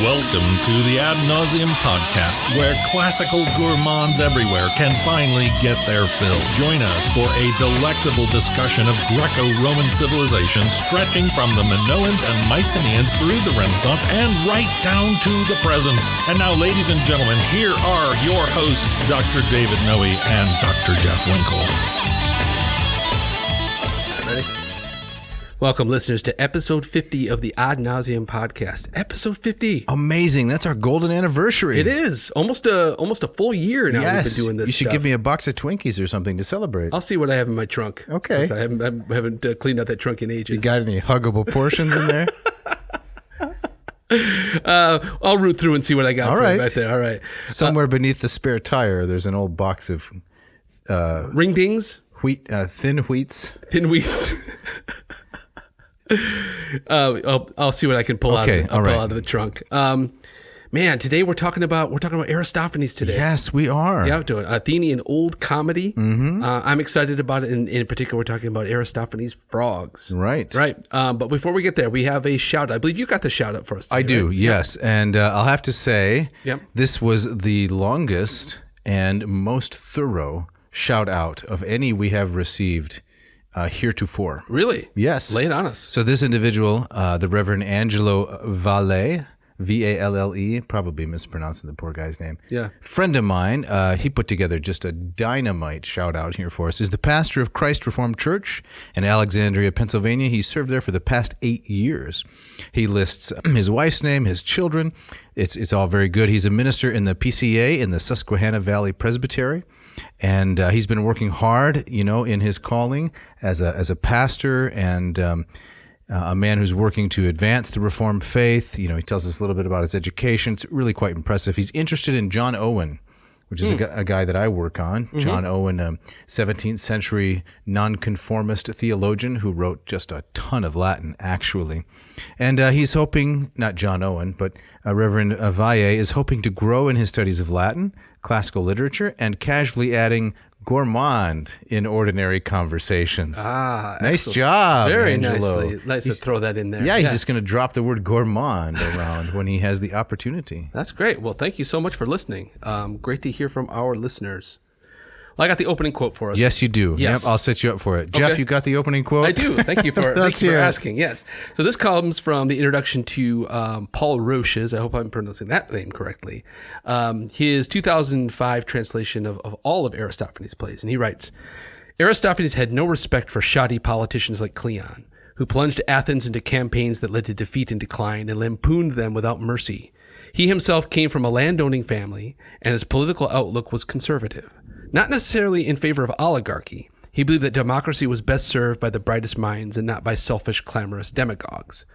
Welcome to the Ad Nauseam podcast, where classical gourmands everywhere can finally get their fill. Join us for a delectable discussion of Greco-Roman civilization stretching from the Minoans and Mycenaeans through the Renaissance and right down to the present. And now, ladies and gentlemen, here are your hosts, Dr. David Noe and Dr. Jeff Winkle. Ready? Welcome, listeners, to episode 50 of the Ad Nauseam podcast. Episode 50. Amazing. That's our golden anniversary. It is. Almost a full year now we've been doing this. You should give me a box of Twinkies or something to celebrate. I'll see what I have in my trunk. Okay. I haven't cleaned out that trunk in ages. You got any huggable portions in there? I'll root through and see what I got right there. All right. Somewhere beneath the spare tire, there's an old box of ring dings? Thin wheats. Thin wheats. I'll see what I can pull out of the trunk. Man, today we're talking about Aristophanes today. Yes, we are. Yeah, doing Athenian Old Comedy. Mm-hmm. I'm excited about it. In particular, we're talking about Aristophanes Frogs. Right. But before we get there, we have a shout out. I believe you got the shout out for us today, I do, right? yes. And I'll have to say, Yep. This was the longest and most thorough shout out of any we have received heretofore. Really? Yes. Lay it on us. So this individual, the Reverend Angelo Valle, V-A-L-L-E, probably mispronouncing the poor guy's name. Yeah. Friend of mine, he put together just a dynamite shout out here for us, is the pastor of Christ Reformed Church in Alexandria, Pennsylvania. He served there for the past 8 years. He lists his wife's name, his children. It's all very good. He's a minister in the PCA in the Susquehanna Valley Presbytery. And he's been working hard, in his calling as a pastor and a man who's working to advance the Reformed faith. He tells us a little bit about his education. It's really quite impressive. He's interested in John Owen, which is a guy that I work on. Mm-hmm. John Owen, 17th century nonconformist theologian who wrote just a ton of Latin, actually. And he's hoping, not John Owen, but Reverend Valle is hoping to grow in his studies of Latin, classical literature, and casually adding gourmand in ordinary conversations. Nice excellent. Job, Very Angelo. Nice to throw that in there. Yeah, he's just going to drop the word gourmand around when he has the opportunity. That's great. Well, thank you so much for listening. Great to hear from our listeners. Well, I got the opening quote for us. Yes, you do. Yes. Yep, I'll set you up for it. Jeff, you got the opening quote? I do. Thank you for asking. Yes. So this comes from the introduction to Paul Roche's, I hope I'm pronouncing that name correctly, his 2005 translation of all of Aristophanes' plays. And he writes, Aristophanes had no respect for shoddy politicians like Cleon, who plunged Athens into campaigns that led to defeat and decline and lampooned them without mercy. He himself came from a landowning family, and his political outlook was conservative. Not necessarily in favor of oligarchy. He believed that democracy was best served by the brightest minds and not by selfish, clamorous demagogues.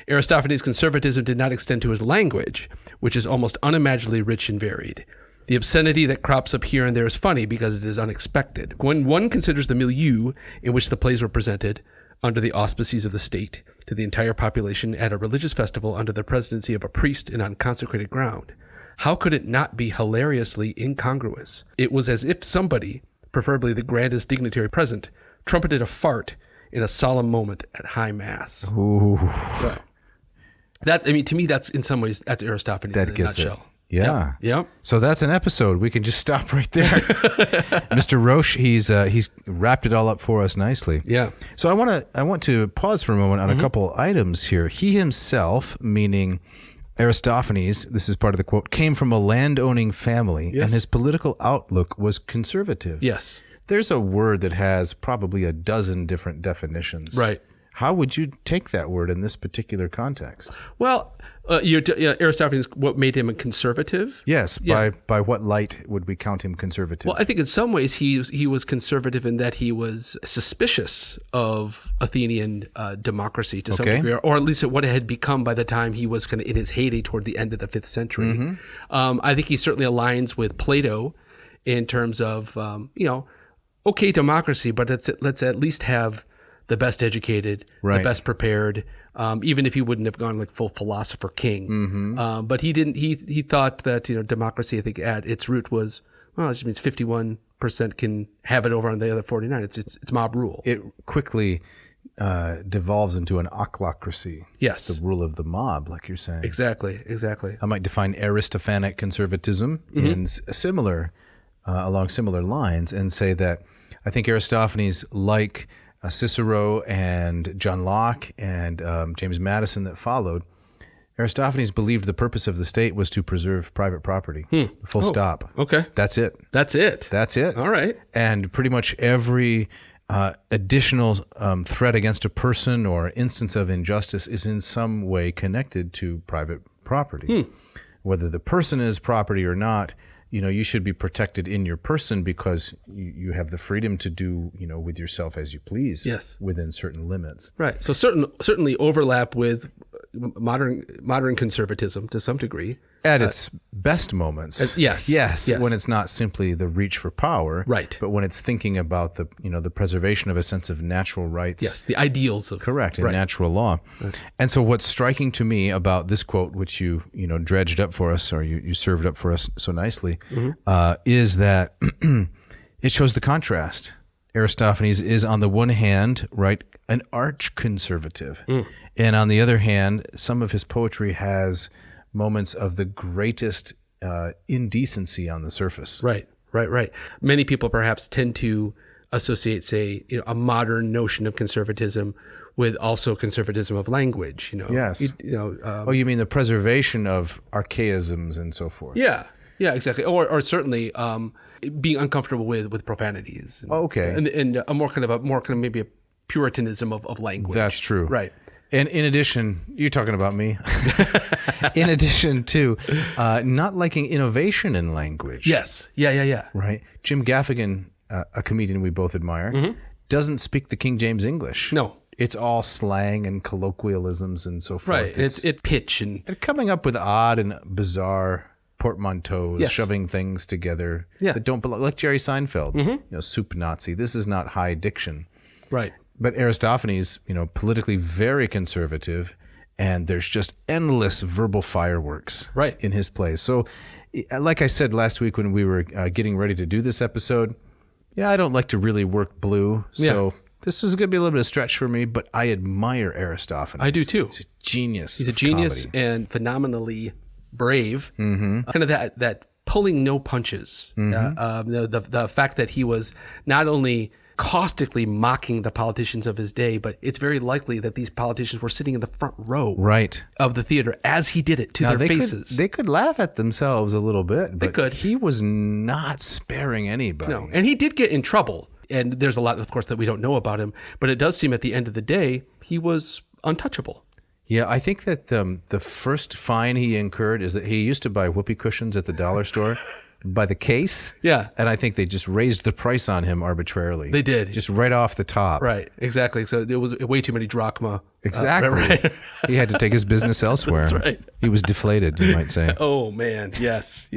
Aristophanes' conservatism did not extend to his language, which is almost unimaginably rich and varied. The obscenity that crops up here and there is funny because it is unexpected. When one considers the milieu in which the plays were presented, under the auspices of the state, to the entire population at a religious festival under the presidency of a priest and on consecrated ground, how could it not be hilariously incongruous? It was as if somebody, preferably the grandest dignitary present, trumpeted a fart in a solemn moment at high mass. Ooh. So, to me, that's in some ways, that's Aristophanes in a nutshell. Yeah. Yep. So that's an episode. We can just stop right there. Mr. Roche, he's wrapped it all up for us nicely. Yeah. So I want to pause for a moment on a couple items here. He himself, meaning Aristophanes, this is part of the quote, came from a landowning family, and his political outlook was conservative. Yes. There's a word that has probably a dozen different definitions. Right. How would you take that word in this particular context? Well, Aristophanes, what made him a conservative? Yes. By what light would we count him conservative? Well, I think in some ways he was conservative in that he was suspicious of Athenian democracy to some degree, or at least what it had become by the time he was kind of in his heyday toward the end of the 5th century. Mm-hmm. I think he certainly aligns with Plato in terms of, okay, democracy, but let's at least have the best educated, the best prepared, even if he wouldn't have gone like full philosopher king. Mm-hmm. But he didn't. He thought that democracy, I think, at its root was, well, it just means 51% can have it over on the other 49. It's mob rule. It quickly devolves into an ochlocracy. Yes. The rule of the mob, like you're saying. Exactly. I might define Aristophanic conservatism in along similar lines and say that I think Aristophanes, like Cicero and John Locke and James Madison that followed, Aristophanes believed the purpose of the state was to preserve private property. Full stop. Okay. That's it. That's it. All right. And pretty much every additional threat against a person or instance of injustice is in some way connected to private property. Whether the person is property or not, you should be protected in your person because you have the freedom to do, with yourself as you please. Yes. Within certain limits. Right. So certainly overlap with modern conservatism to some degree. At its best moments. Yes. When it's not simply the reach for power. Right. But when it's thinking about the preservation of a sense of natural rights. Yes. The ideals of. Correct. And natural law. Right. And so what's striking to me about this quote, which you dredged up for us, or you served up for us so nicely, is that it shows the contrast. Aristophanes is on the one hand, right, an arch conservative. And on the other hand, some of his poetry has moments of the greatest indecency on the surface. Right. Many people perhaps tend to associate, say, a modern notion of conservatism with also conservatism of language. Yes. You mean the preservation of archaisms and so forth? Yeah, exactly. Or certainly being uncomfortable with profanities. And a more kind of maybe a puritanism of language. That's true. Right. And in addition, you're talking about me. In addition to not liking innovation in language. Yes. Yeah. Right. Jim Gaffigan, a comedian we both admire, doesn't speak the King James English. No. It's all slang and colloquialisms and so forth. Right. It's pitch and coming up with odd and bizarre portmanteaus, shoving things together that don't belong. Like Jerry Seinfeld, soup Nazi. This is not high diction. Right. But Aristophanes, politically very conservative, and there's just endless verbal fireworks in his plays. So, like I said last week when we were getting ready to do this episode, I don't like to really work blue. So this is going to be a little bit of a stretch for me, but I admire Aristophanes. I do too. He's a genius. He's a genius and phenomenally brave. Kind of that pulling no punches. The fact that he was not only caustically mocking the politicians of his day, but it's very likely that these politicians were sitting in the front row of the theater as he did it to their faces. They could laugh at themselves a little bit, but he was not sparing anybody. No, and he did get in trouble. And there's a lot, of course, that we don't know about him, but it does seem at the end of the day, he was untouchable. Yeah, I think that the first fine he incurred is that he used to buy whoopee cushions at the dollar store by the case. Yeah. And I think they just raised the price on him arbitrarily. They did. Just right off the top. Right, exactly. So there was way too many drachma. Exactly. He had to take his business elsewhere. That's right. He was deflated, you might say. Oh, man. Yes.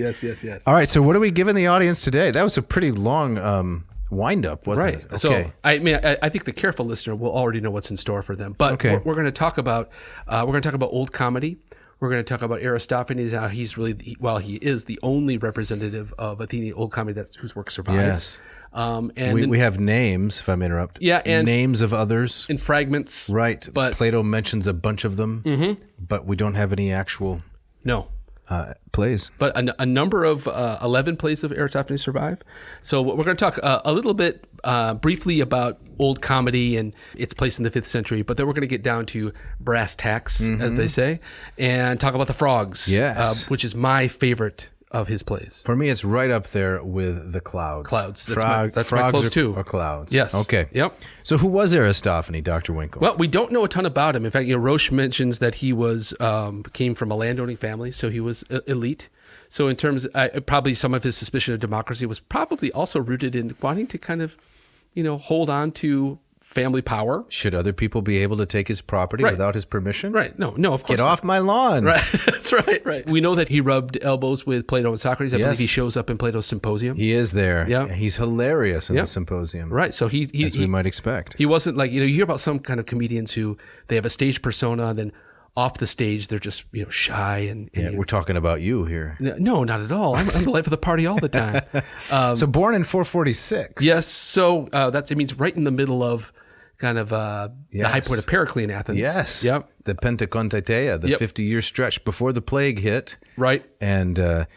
All right, so what are we giving the audience today? That was a pretty long wind-up, wasn't it? Okay. So, I think the careful listener will already know what's in store for them. But we're going to talk about old comedy. We're going to talk about Aristophanes, how he's really, he is the only representative of Athenian Old Comedy whose work survives. Yes. And we have names, if I'm interrupt. Yeah, and names of others. In fragments. Right. But Plato mentions a bunch of them, but we don't have any actual plays. But a number of 11 plays of Aristophanes survive. So we're going to talk a little bit briefly about old comedy and its place in the 5th century, but then we're going to get down to brass tacks, as they say, and talk about the Frogs, which is my favorite of his plays. For me, it's right up there with the Clouds. That's my close too. Or Clouds. Yes. Okay. Yep. So who was Aristophanes, Dr. Winkle? Well, we don't know a ton about him. In fact, Roche mentions that he was came from a landowning family, so he was elite. So in terms, probably some of his suspicion of democracy was probably also rooted in wanting to kind of, hold on to family power. Should other people be able to take his property without his permission? Right. No, of course. Get off my lawn. Right. That's right. We know that he rubbed elbows with Plato and Socrates. I believe he shows up in Plato's Symposium. He is there. Yeah. He's hilarious in the Symposium. Right. So he as we might expect. He wasn't like, you hear about some kind of comedians who they have a stage persona and then off the stage they're just, shy and we're talking about you here. No, not at all. I'm the life of the party all the time. So born in 446. Yes. So it means right in the middle of kind of the high point of Pericles in Athens. Yes. Yep. The Pentakontaiteia, the 50-year stretch before the plague hit. Right. And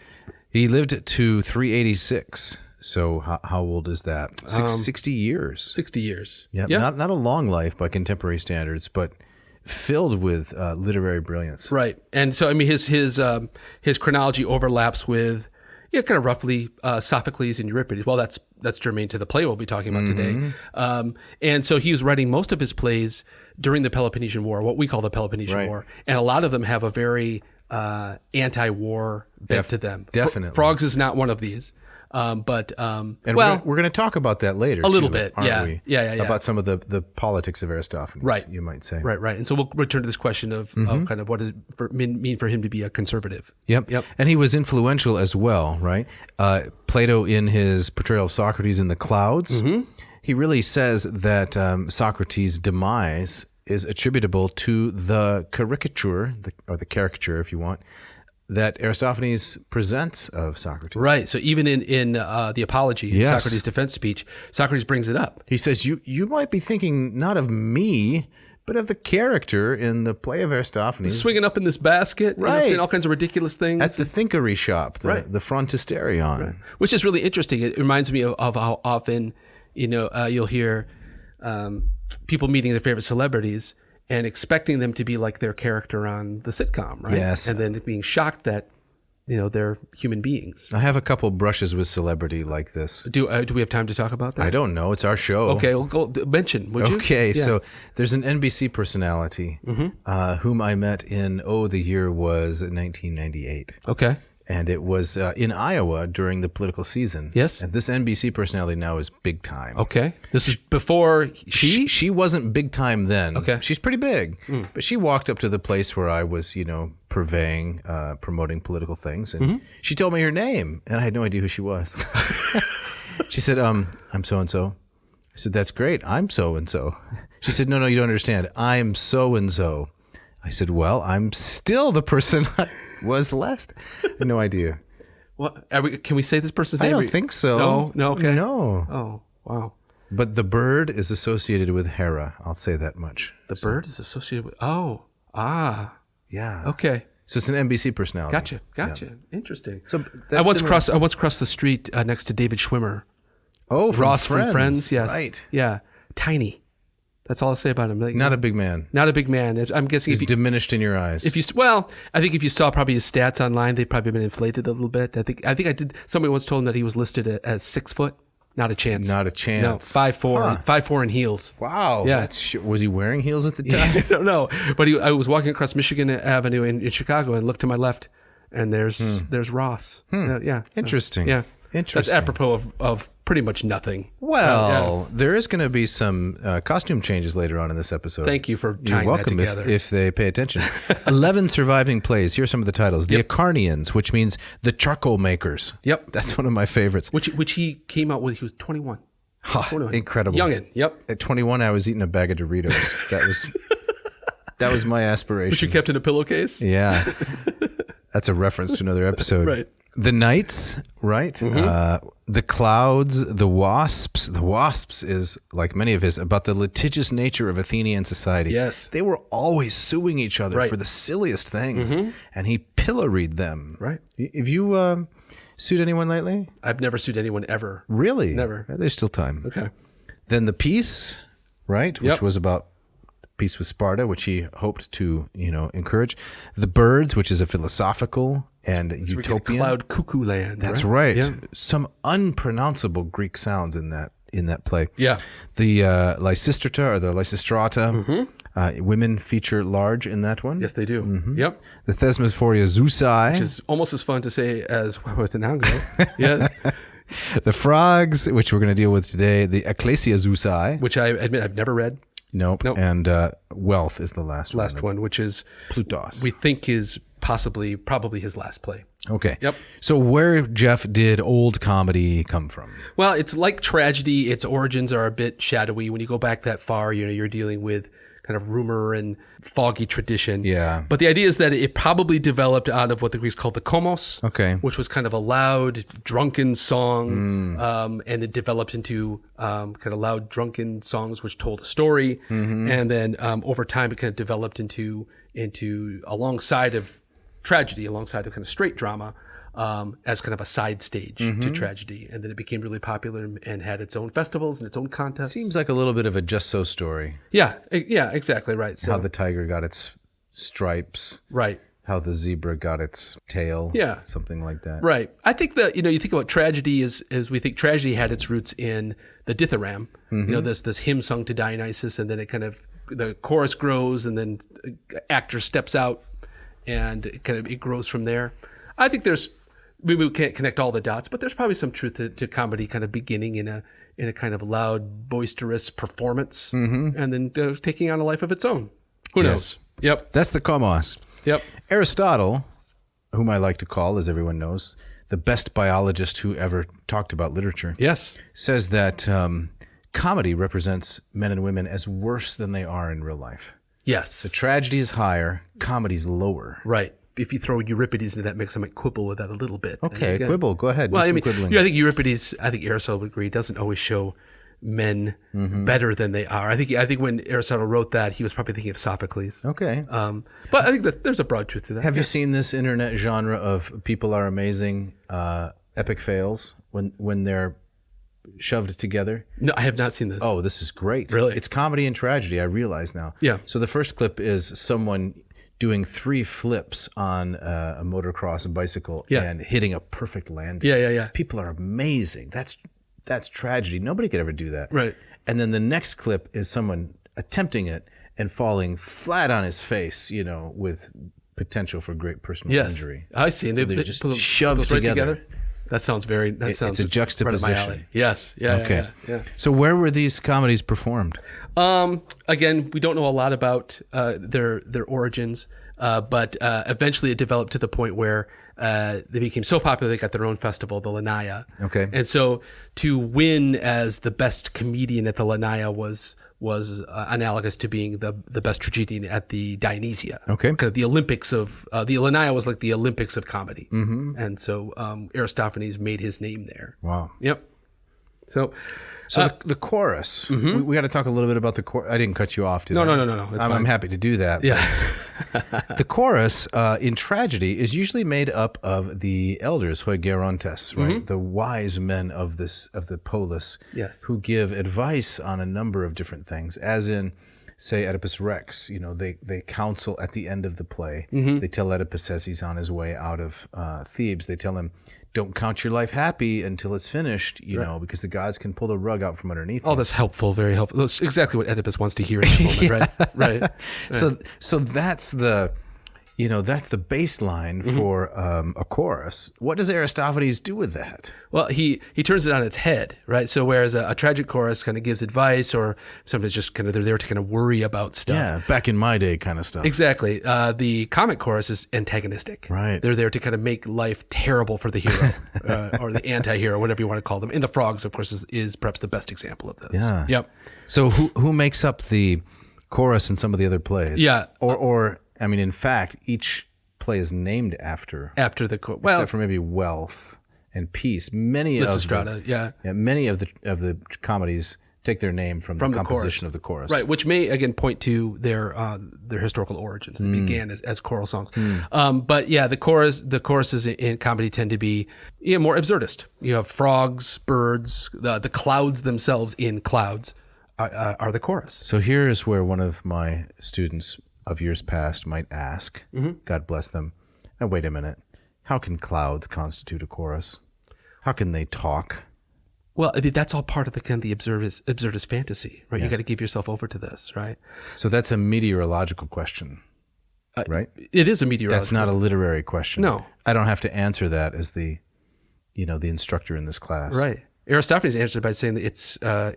he lived to 386. So how old is that? 60 years. 60 years. Yeah. Not a long life by contemporary standards, but filled with literary brilliance. Right. And so, I mean, his chronology overlaps with, kind of roughly Sophocles and Euripides. Well, that's germane to the play we'll be talking about today. And so he was writing most of his plays during the Peloponnesian War, what we call the Peloponnesian War. And a lot of them have a very anti-war bent to them. Definitely. Frogs is not one of these. But we're going to talk about that later. A little bit, aren't we? Yeah. About some of the politics of Aristophanes, right? You might say, right. And so we'll return to this question of kind of what does it mean for him to be a conservative. Yep. And he was influential as well, right? Plato, in his portrayal of Socrates in the Clouds, he really says that Socrates' demise is attributable to the caricature, or the caricature, if you want, that Aristophanes presents of Socrates. Right. So even in the Apology, in Socrates' defense speech, Socrates brings it up. He says, you might be thinking not of me, but of the character in the play of Aristophanes. Swinging up in this basket, saying all kinds of ridiculous things. At the Thinkery shop, the Frontisterion. Right. Which is really interesting. It reminds me of how often, you'll hear people meeting their favorite celebrities and expecting them to be like their character on the sitcom, right? Yes. And then being shocked that, they're human beings. I have a couple brushes with celebrity like this. Do we have time to talk about that? I don't know. It's our show. Okay, well, go mention, would you? Okay, so there's an NBC personality whom I met in, the year was 1998. Okay. And it was in Iowa during the political season. Yes. And this NBC personality now is big time. Okay. This is before she wasn't big time then. Okay. She's pretty big. But she walked up to the place where I was, purveying, promoting political things. And she told me her name. And I had no idea who she was. She said, I'm so-and-so. I said, that's great. I'm so-and-so. She said, no, you don't understand. I'm so-and-so. I said, well, I'm still the person I was last. I had no idea. What? Can we say this person's name? I don't think so. No? Okay. No. Oh, wow. But the bird is associated with Hera. I'll say that much. The bird is associated with... Yeah. Okay. So it's an NBC personality. Gotcha. Yeah. Interesting. So I once crossed the street next to David Schwimmer. Oh, from Ross Friends. from Friends. Yes. Right. Yeah. Tiny. That's all I'll say about him. Not a big man. Not a big man. I'm guessing He's diminished in your eyes. I think if you saw probably his stats online, they'd probably been inflated a little bit. I think I did. Somebody once told him that he was listed as 6 foot. Not a chance. Not a chance. No, 5'4", 5'4" in heels. Wow. Yeah. Was he wearing heels at the time? I don't know. But I was walking across Michigan Avenue in Chicago and looked to my left, and there's Ross. Yeah. So, Interesting. Yeah. Interesting. That's apropos of pretty much nothing. Well, there is going to be some costume changes later on in this episode. Thank you for You're tying welcome that together. if they pay attention. 11 surviving plays. Here are some of the titles. The Acarnians, which means the charcoal makers. Yep. That's one of my favorites. Which he came out with. He was 21. 21. Incredible. Youngin. Yep. At 21, I was eating a bag of Doritos. That was my aspiration. Which you kept in a pillowcase? Yeah. That's a reference to another episode. Right. The Knights, right? The Clouds, the Wasps. The Wasps is, like many of his, about the litigious nature of Athenian society. Yes. They were always suing each other for the silliest things, and he pilloried them. Right. Have you sued anyone lately? I've never sued anyone ever. Really? Never. There's still time. Okay. Then The Peace, right? Which Yep. was about peace with Sparta, which he hoped to, encourage. The Birds, which is a philosophical and utopian. Cloud cuckoo land. That's right. Yeah. Some unpronounceable Greek sounds in that play. Yeah. The Lysistrata or the Lysistrata, women feature large in that one. Yes, they do. Yep. The Thesmophoria Zeusai. Which is almost as fun to say as what's an go. Yeah. The Frogs, which we're going to deal with today. The Ecclesia Zeusai. Which I admit I've never read. Nope. And Wealth is the last one. Which is Plutos. we think is probably his last play. Okay. Yep. So where, Jeff, did Old Comedy come from? Well, it's like tragedy. Its origins are a bit shadowy. When you go back that far, you're dealing with kind of rumor and foggy tradition. Yeah. But the idea is that it probably developed out of what the Greeks called the komos, Okay. which was kind of a loud, drunken song, and it developed into kind of loud, drunken songs which told a story, and then over time it kind of developed into alongside of tragedy, alongside of kind of straight drama. As kind of a side stage to tragedy, and then it became really popular and had its own festivals and its own contests. Seems like a little bit of a just so story. Yeah, exactly right. So How the tiger got its stripes, right, how the zebra got its tail, something like that. right. I think that you think about tragedy as we think tragedy had its roots in the dithyramb. This hymn sung to Dionysus, and then it kind of the chorus grows, and then actor steps out, and it grows from there. I think maybe we can't connect all the dots, but there's probably some truth to comedy kind of beginning in a kind of loud, boisterous performance, and then taking on a life of its own. Who knows? Yep. That's the komos. Yep. Aristotle, whom I like to call, as everyone knows, the best biologist who ever talked about literature, Yes. says that comedy represents men and women as worse than they are in real life. Yes. The tragedy is higher, comedy's lower. Right. If you throw Euripides into that mix, I might quibble with that a little bit. Okay, quibble. Go ahead. Well, Do some quibbling. I think Euripides, I think Aristotle would agree, doesn't always show men better than they are. I think when Aristotle wrote that, he was probably thinking of Sophocles. Okay. But I think that there's a broad truth to that. Have you seen this internet genre of people are amazing epic fails when they're shoved together? No, I have not seen this. Oh, this is great. Really? It's comedy and tragedy, I realize now. Yeah. So the first clip is someone doing 3 flips on a motocross bicycle and hitting a perfect landing. Yeah. People are amazing. That's tragedy. Nobody could ever do that. Right. And then the next clip is someone attempting it and falling flat on his face, with potential for great personal injury. I see. So they're just shoved right together. That sounds very. That sounds it's a juxtaposition. Right up my alley. Yes. Yeah. Okay. Yeah. So where were these comedies performed? Again, we don't know a lot about their origins, but eventually it developed to the point where they became so popular they got their own festival, the Lanaya. Okay. And so to win as the best comedian at the Lanaya was analogous to being the best tragedian at the Dionysia. Okay. Kind of the Olympics of the Lanaya was like the Olympics of comedy. And so Aristophanes made his name there. Wow. Yep. So the chorus. We got to talk a little bit about the chorus. I didn't cut you off, did I? No. I'm happy to do that. Yeah. The chorus in tragedy is usually made up of the elders, hoi gerontes, right? The wise men of the polis, Yes. who give advice on a number of different things, as in, say, Oedipus Rex. They counsel at the end of the play. They tell Oedipus as he's on his way out of Thebes. They tell him, don't count your life happy until it's finished, because the gods can pull the rug out from underneath you. Oh, that's helpful, very helpful. That's exactly what Oedipus wants to hear in this moment, right? So that's the baseline for a chorus. What does Aristophanes do with that? Well, he turns it on its head, right? So whereas a tragic chorus kind of gives advice, or sometimes just kind of they're there to kind of worry about stuff. Yeah, back in my day kind of stuff. Exactly. The comic chorus is antagonistic. Right. They're there to kind of make life terrible for the hero or the anti-hero, whatever you want to call them. And the Frogs, of course, is perhaps the best example of this. Yeah. Yep. So who makes up the chorus in some of the other plays? Yeah. Or I mean, in fact, each play is named after the chorus. Well, except for maybe Wealth and Peace. Many Lysistrata, many of the comedies take their name from the composition of the chorus. Right, which may again point to their historical origins. They began as choral songs. But yeah, the choruses in comedy tend to be more absurdist. You have frogs, birds, the clouds themselves in clouds are the chorus. So here is where one of my students of years past might ask, God bless them, now wait a minute, how can clouds constitute a chorus? How can they talk? Well, I mean, that's all part of the kind of the absurdist fantasy, right? Yes. You got to give yourself over to this, right? So that's a meteorological question, right? It is a meteorological. That's not a literary question. No, I don't have to answer that as the instructor in this class, right? Aristophanes answered by saying that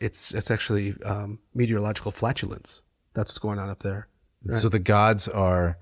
it's actually meteorological flatulence. That's what's going on up there. Right. So the gods are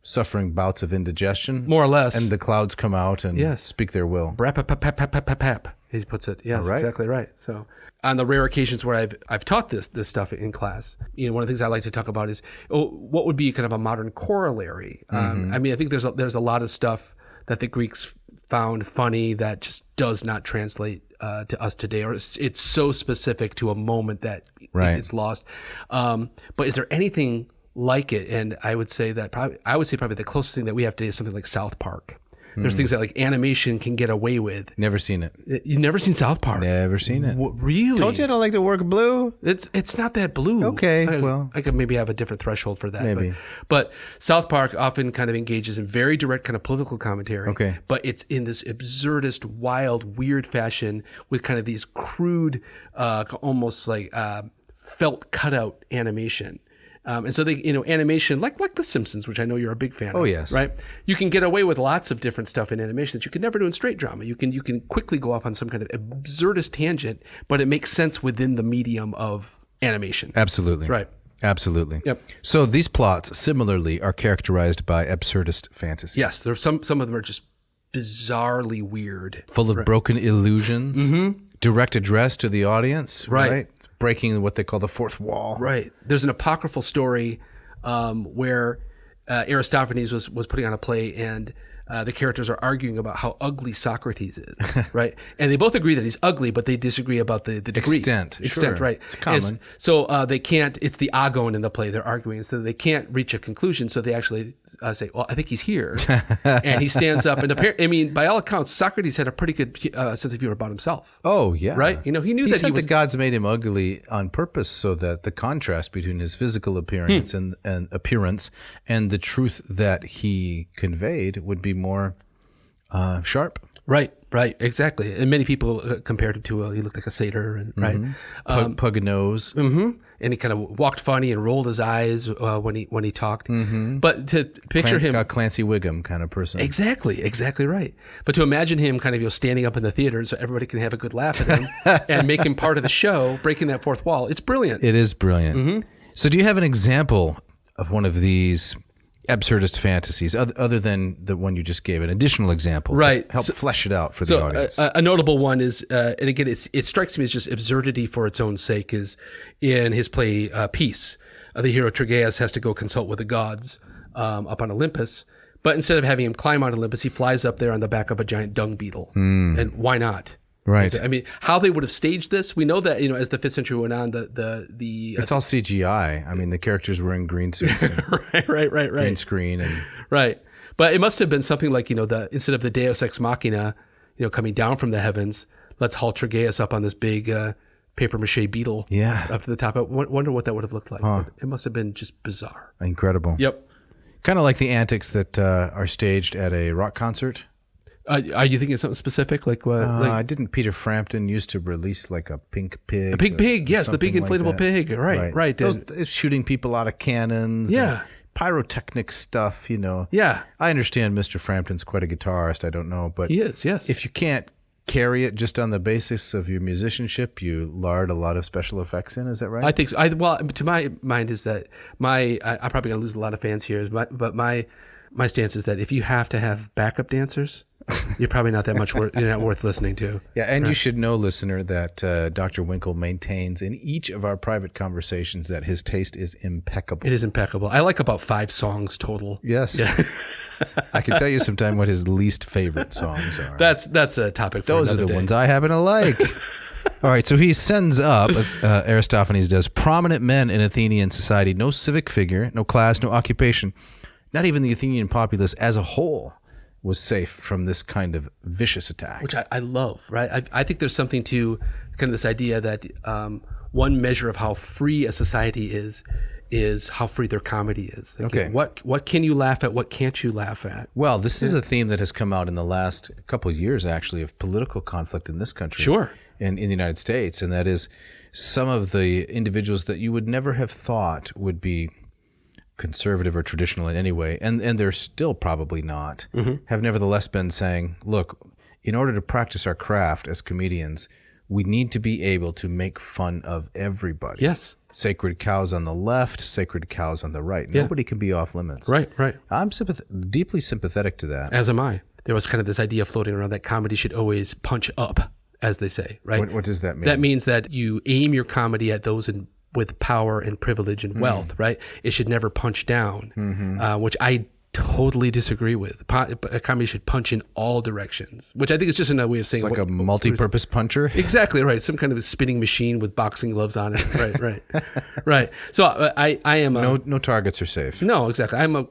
suffering bouts of indigestion, more or less, and the clouds come out and speak their will. Brap, he puts it. Yes, right. Exactly right. So, on the rare occasions where I've taught this stuff in class, one of the things I like to talk about is what would be kind of a modern corollary. I mean, I think there's a lot of stuff that the Greeks found funny that just does not translate to us today, or it's so specific to a moment that it's lost. But is there anything like it? And I would say probably the closest thing that we have today is something like South Park. There's things that like animation can get away with. Never seen it. You've never seen South Park? Never seen it. Really? Told you I don't like to work blue. It's not that blue. Okay, I could maybe have a different threshold for that. Maybe. But South Park often kind of engages in very direct kind of political commentary. Okay. But it's in this absurdist, wild, weird fashion with kind of these crude, almost like felt cutout animation. And so animation, like The Simpsons, which I know you're a big fan of. Oh, yes. Right? You can get away with lots of different stuff in animation that you could never do in straight drama. You can quickly go off on some kind of absurdist tangent, but it makes sense within the medium of animation. Absolutely. Right. Absolutely. Yep. So these plots, similarly, are characterized by absurdist fantasy. Yes. There's some of them are just bizarrely weird. Full of broken illusions, direct address to the audience, right? Breaking what they call the fourth wall. Right. There's an apocryphal story where Aristophanes was putting on a play, and the characters are arguing about how ugly Socrates is, right? And they both agree that he's ugly, but they disagree about the degree. Extent, right. It's common. So they can't, it's the agon in the play, they're arguing, so they can't reach a conclusion, so they actually say, well, I think he's here. And he stands up, and apparently, I mean, by all accounts, Socrates had a pretty good sense of humor about himself. Oh, yeah. Right? He knew he that said the gods made him ugly on purpose so that the contrast between his physical appearance and appearance and the truth that he conveyed would be more sharp. Right, exactly. And many people compared him to he looked like a satyr, and right, Pug nose. And he kind of walked funny and rolled his eyes when he talked. But to picture him, a Clancy Wiggum kind of person. Exactly right. But to imagine him kind of standing up in the theater so everybody can have a good laugh at him and make him part of the show, breaking that fourth wall. It's brilliant. It is brilliant. So do you have an example of one of these absurdist fantasies, other than the one you just gave, an additional example, right? To help flesh it out for the audience. A notable one is, and again, it strikes me as just absurdity for its own sake, is in his play Peace. The hero Tragedian has to go consult with the gods up on Olympus, but instead of having him climb on Olympus, he flies up there on the back of a giant dung beetle. And why not? Right. I mean, how they would have staged this, we know that as the 5th century went on, the it's all CGI. I mean, the characters were in green suits, and right, green screen, and right. But it must have been something like instead of the Deus Ex Machina, coming down from the heavens, let's haul Tragedian up on this big paper mache beetle, up to the top. I wonder what that would have looked like. It must have been just bizarre, incredible. Yep. Kind of like the antics that are staged at a rock concert. Are you thinking of something specific? Like what? Didn't Peter Frampton used to release like a pink pig? A pink pig, yes, the big inflatable like pig. Right. Those, shooting people out of cannons. Yeah. Pyrotechnic stuff, Yeah. I understand Mr. Frampton's quite a guitarist. I don't know, but he is, yes. If you can't carry it just on the basis of your musicianship, you lard a lot of special effects in. Is that right? I think so. Well, to my mind is that I'm probably going to lose a lot of fans here, but my stance is that if you have to have backup dancers, you're probably not that much you're not worth listening to. Yeah, and you should know, listener, that Dr. Winkle maintains in each of our private conversations that his taste is impeccable. It is impeccable. I like about 5 songs total. Yes. Yeah. I can tell you sometime what his least favorite songs are. That's a topic for Those are another the day. ones I happen to like. All right, so he sends up, Aristophanes does, prominent men in Athenian society, no civic figure, no class, no occupation, not even the Athenian populace as a whole was safe from this kind of vicious attack. Which I love, right? I think there's something to kind of this idea that one measure of how free a society is how free their comedy is. Like, okay. What can you laugh at? What can't you laugh at? Well, this is a theme that has come out in the last couple of years, actually, of political conflict in this country. Sure. In the United States, and that is some of the individuals that you would never have thought would be conservative or traditional in any way, and they're still probably not, have nevertheless been saying, look, in order to practice our craft as comedians, we need to be able to make fun of everybody. Yes. Sacred cows on the left, sacred cows on the right. Yeah. Nobody can be off limits. Right. I'm deeply sympathetic to that. As am I. There was kind of this idea floating around that comedy should always punch up, as they say, right? What does that mean? That means that you aim your comedy at those with power and privilege and wealth, right? It should never punch down, which I totally disagree with. A comedy should punch in all directions, which I think is just another way of saying It's like a multi-purpose puncher. Exactly right. Some kind of a spinning machine with boxing gloves on it. Right. So I am no targets are safe. No, exactly. I'm more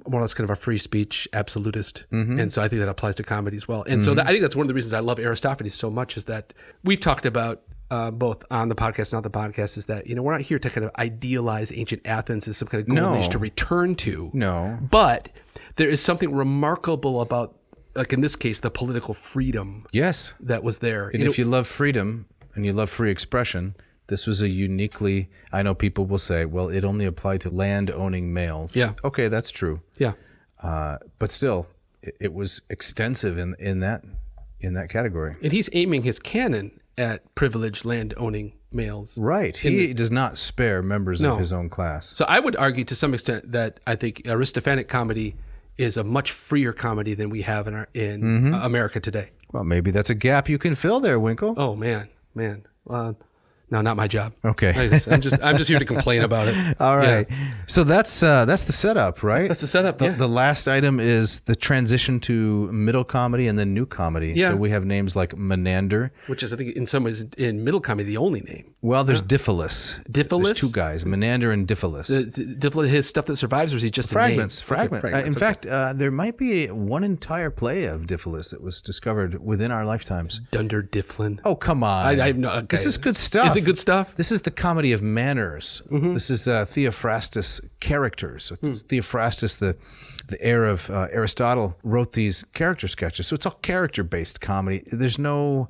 or less kind of a free speech absolutist, and so I think that applies to comedy as well. And so I think that's one of the reasons I love Aristophanes so much is that we've talked about. Both on the podcast and not the podcast, is that we're not here to kind of idealize ancient Athens as some kind of golden age to return to. No, but there is something remarkable about, like in this case, the political freedom. Yes, that was there. And if you love freedom and you love free expression, this was a uniquely. I know people will say, "Well, it only applied to land-owning males." Yeah. Okay, that's true. Yeah. But still, it was extensive in that category. And he's aiming his canon at privileged land-owning males. Right. He does not spare members of his own class. So I would argue to some extent that I think Aristophanic comedy is a much freer comedy than we have in America today. Well, maybe that's a gap you can fill there, Winkle. Oh, man. No, not my job. Okay. I'm just here to complain about it. All right. Yeah. So that's the setup, right? That's the setup. The last item is the transition to middle comedy and then new comedy. Yeah. So we have names like Menander, which is, I think, in some ways in middle comedy the only name. Well, there's Diphilus. There's two guys, Menander and Diphilus. His stuff that survives, or is he just fragments? A name? Fragments. In fact, there might be one entire play of Diphilus that was discovered within our lifetimes. Dunder Difflin. Oh, come on! I know. Okay. This is good stuff. Is it good stuff? This is the comedy of manners. This is Theophrastus characters. So Theophrastus, the heir of Aristotle, wrote these character sketches. So it's all character-based comedy. There's no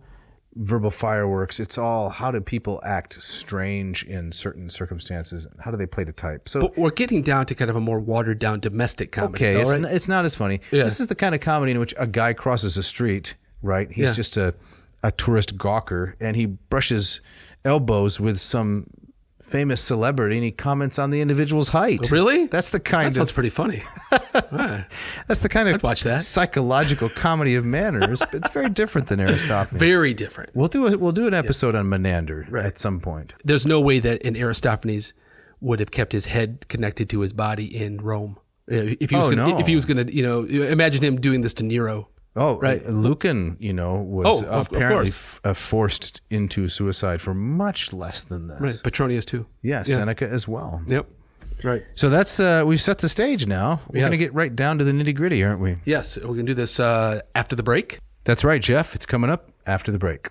verbal fireworks. It's all how do people act strange in certain circumstances? How do they play to type? So but we're getting down to kind of a more watered-down domestic comedy. Okay, though, it's not as funny. Yeah. This is the kind of comedy in which a guy crosses a street, right? He's just a tourist gawker, and he brushes elbows with some famous celebrity, and he comments on the individual's height. Oh, really? That's the kind that sounds pretty funny. That's the kind of I'd watch that. Psychological comedy of manners. But it's very different than Aristophanes. Very different. We'll do an episode on Menander at some point. There's no way that an Aristophanes would have kept his head connected to his body in Rome. If he was going to, imagine him doing this to Nero. Oh, right. Lucan, was apparently of forced into suicide for much less than this. Right. Petronius too. Yeah, Seneca as well. Yep. Right. So that's we've set the stage now. We're going to get right down to the nitty-gritty, aren't we? Yes. We're going to do this after the break. That's right, Jeff. It's coming up after the break.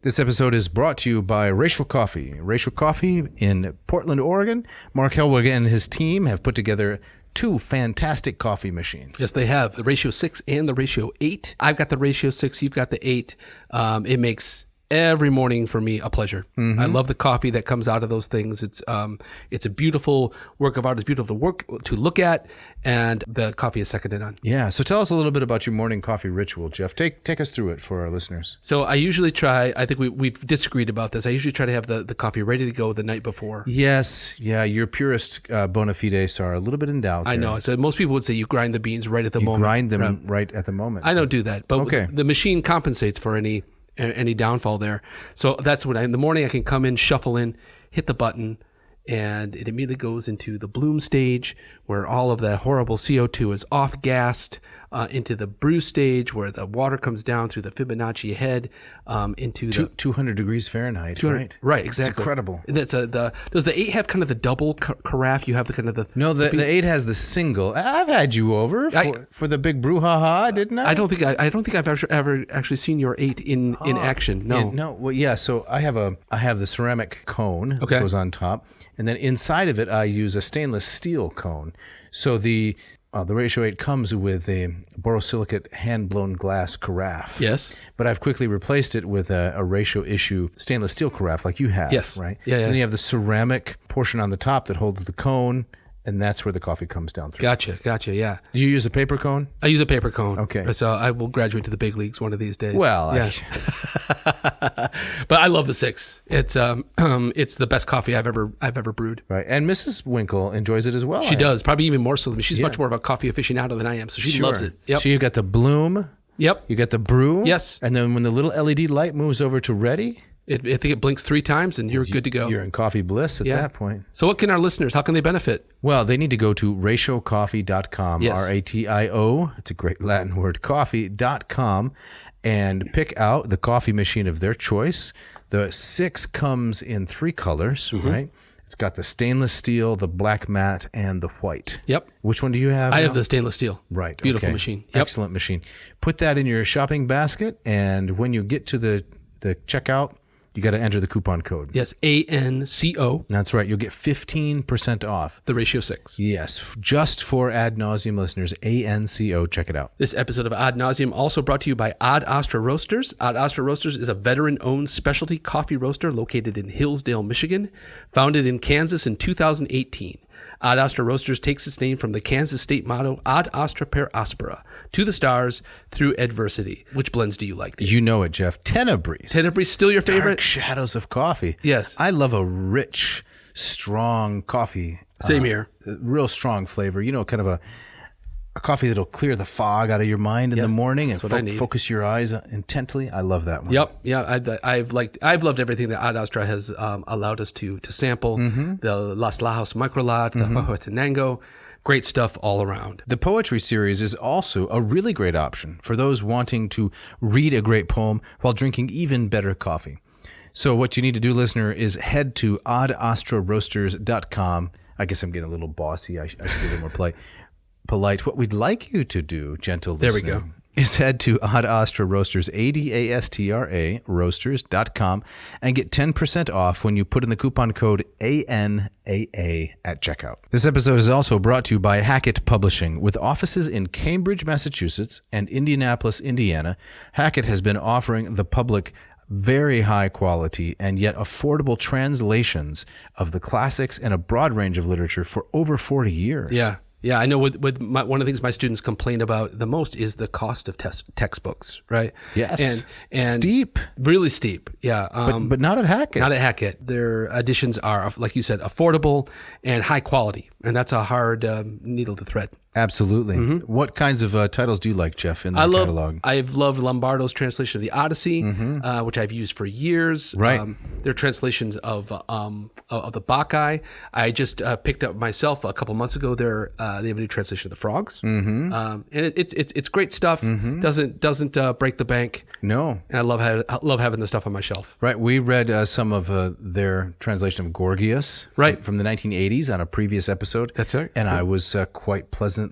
This episode is brought to you by Racial Coffee. Racial Coffee in Portland, Oregon. Mark Helwig and his team have put together two fantastic coffee machines. Yes, they have. The Ratio 6 and the Ratio 8. I've got the Ratio 6. You've got the 8. It makes every morning for me a pleasure. I love the coffee that comes out of those things. It's a beautiful work of art. It's beautiful to look at, and the coffee is second to none. Yeah. So tell us a little bit about your morning coffee ritual, Jeff. Take us through it for our listeners. So I usually try. I think we've disagreed about this. I usually try to have the coffee ready to go the night before. Yes. Yeah. Your purist bona fides are a little bit in doubt. I know. So most people would say you grind the beans right at the moment. Grind them right at the moment. I don't do that, but the machine compensates for any downfall there. So that's when in the morning I can come in, shuffle in, hit the button, and it immediately goes into the bloom stage where all of that horrible CO2 is off-gassed, into the brew stage where the water comes down through the Fibonacci head into the 200 degrees Fahrenheit, right? Right, exactly. It's incredible. And that's does the 8 have kind of the double carafe? You have the kind of the the 8 has the single. I've had you over for the big brouhaha, didn't I? I don't think I've ever actually seen your 8 in action. No. Well, yeah. So I have the ceramic cone that goes on top, and then inside of it I use a stainless steel cone. So the Ratio 8 comes with a borosilicate hand-blown glass carafe. Yes. But I've quickly replaced it with a Ratio issue stainless steel carafe like you have. Yes. Right? Yeah, so then you have the ceramic portion on the top that holds the cone, and that's where the coffee comes down through. Gotcha. Yeah. Do you use a paper cone? I use a paper cone. Okay. So I will graduate to the big leagues one of these days. Well, yeah. But I love the 6. It's the best coffee I've ever brewed. Right. And Mrs. Winkle enjoys it as well. She does, probably even more so than me. She's much more of a coffee aficionado than I am, so she loves it. Yep. So you got the bloom. Yep. You got the brew. Yes. And then when the little LED light moves over to ready, I think it blinks 3 times and you're good to go. You're in coffee bliss at that point. So what can our listeners, how can they benefit? Well, they need to go to ratiocoffee.com, Yes. RATIO, it's a great Latin word, coffee.com, and pick out the coffee machine of their choice. The 6 comes in 3 colors, right? It's got the stainless steel, the black matte, and the white. Yep. Which one do you have? I now? have the stainless steel. Right. Beautiful okay. machine. Yep. Excellent machine. Put that in your shopping basket, and when you get to the checkout, you got to enter the coupon code. Yes, ANCO. That's right. You'll get 15% off. The ratio 6. Yes, just for Ad Nauseam listeners, ANCO. Check it out. This episode of Ad Nauseam also brought to you by Ad Astra Roasters. Ad Astra Roasters is a veteran-owned specialty coffee roaster located in Hillsdale, Michigan, founded in Kansas in 2018. Ad Astra Roasters takes its name from the Kansas state motto, Ad Astra per aspera, to the stars through adversity. Which blends do you like? Dave? You know it, Jeff. Tenebris. Tenebris still your favorite? Dark shadows of coffee. Yes. I love a rich, strong coffee. Same here. Real strong flavor. You know, kind of a coffee that'll clear the fog out of your mind in the morning and focus your eyes intently. I love that one. Yep. Yeah. I've loved everything that Ad Astra has allowed us to sample. The Las Lajas Microlat, the Huehuetenango. Great stuff all around. The poetry series is also a really great option for those wanting to read a great poem while drinking even better coffee. So what you need to do, listener, is head to adastraroasters.com. I guess I'm getting a little bossy. I should be a little more polite. What we'd like you to do, gentle listener, there we go, is head to Ad Astra Roasters, ADASTRA, roasters.com, and get 10% off when you put in the coupon code ANAA at checkout. This episode is also brought to you by Hackett Publishing. With offices in Cambridge, Massachusetts, and Indianapolis, Indiana, Hackett has been offering the public very high quality and yet affordable translations of the classics and a broad range of literature for over 40 years. Yeah, I know. One of the things my students complain about the most is the cost of textbooks, right? Yes, and steep, really steep. Yeah, but not at Hackett. Not at Hackett. Their editions are, like you said, affordable and high quality, and that's a hard needle to thread. Absolutely. What kinds of titles do you like, Jeff, in the catalog? I've loved Lombardo's translation of the Odyssey, which I've used for years. Right. Their translations of the Bacchae. I just picked up myself a couple months ago. They have a new translation of the Frogs, and it's great stuff. Doesn't break the bank. No. And I love having the stuff on my shelf. Right. We read some of their translation of Gorgias, from the 1980s on a previous episode. That's right. And I was quite pleasantly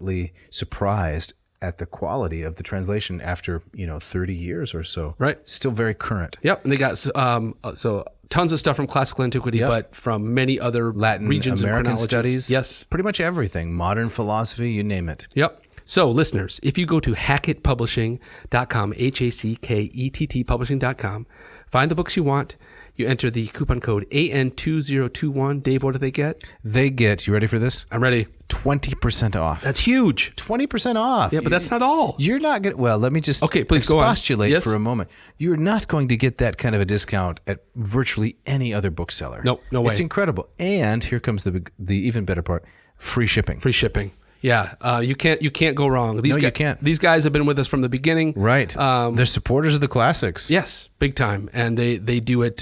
surprised at the quality of the translation after 30 years or so. Right. Still very current. Yep. And they got so tons of stuff from classical antiquity, but from many other Latin regions American and chronologies. studies. Yes. Pretty much everything. Modern philosophy, you name it. Yep. So listeners, if you go to hackettpublishing.com, HACKETT publishing.com, find the books you want. You enter the coupon code AN2021. Dave, what do they get? They get, you ready for this? I'm ready. 20% off. That's huge. 20% off. Yeah, but that's not all. You're not going to, well, let me just please go on. expostulate for a moment. You're not going to get that kind of a discount at virtually any other bookseller. Nope, no way. It's incredible. And here comes the even better part, free shipping. Free shipping. Yeah, you can't go wrong. You can't. These guys have been with us from the beginning. Right. They're supporters of the classics. Yes, big time. And they do it